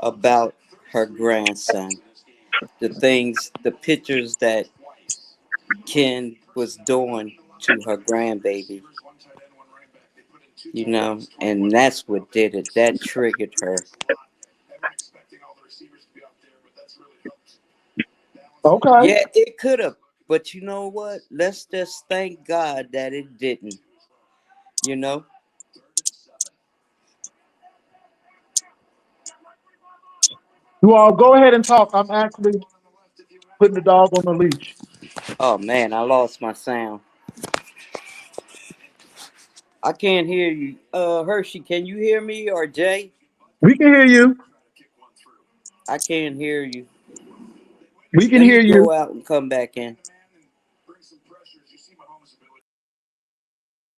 about her grandson. The things, the pictures that Ken was doing to her grandbaby, you know, and that's what did it. That triggered her. Okay. Yeah, it could have, but you know what? Let's just thank God that it didn't. You know. You all go ahead and talk. I'm actually putting the dog on the leash. Oh man, I lost my sound. I can't hear you. Hershey, can you hear me or Jay? We can hear you. I can't hear you. We can Let me hear you. go out and come back in.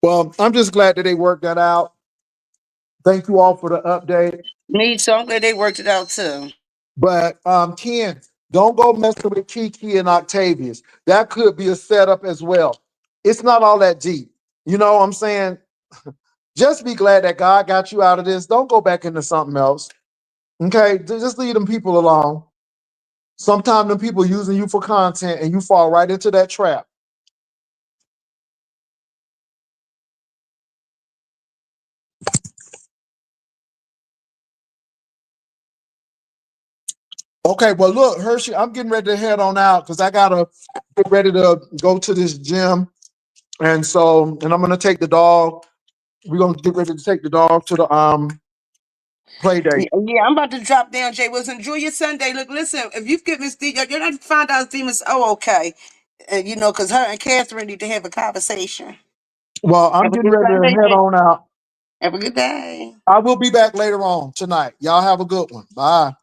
Well, I'm just glad that they worked that out. Thank you all for the update. Me too. I'm glad they worked it out too. But Ken, don't go messing with Kiki and Octavius. That could be a setup as well. It's not all that deep. You know what I'm saying? Just be glad that God got you out of this. Don't go back into something else. Okay? Just leave them people alone. Sometimes them people using you for content and you fall right into that trap. Okay, well, look, Hershey, I'm getting ready to head on out because I gotta get ready to go to this gym, and I'm gonna take the dog. We're gonna get ready to take the dog to the play date. Yeah, I'm about to drop down, Jay Wilson. Enjoy your Sunday. Look, listen, if you get Miss D, you're not find out demons. Oh, okay. And you know, because her and Catherine need to have a conversation. Well, I'm Have a getting good ready to Sunday, head Jay. on out. Have a good day. I will be back later on tonight. Y'all have a good one. Bye.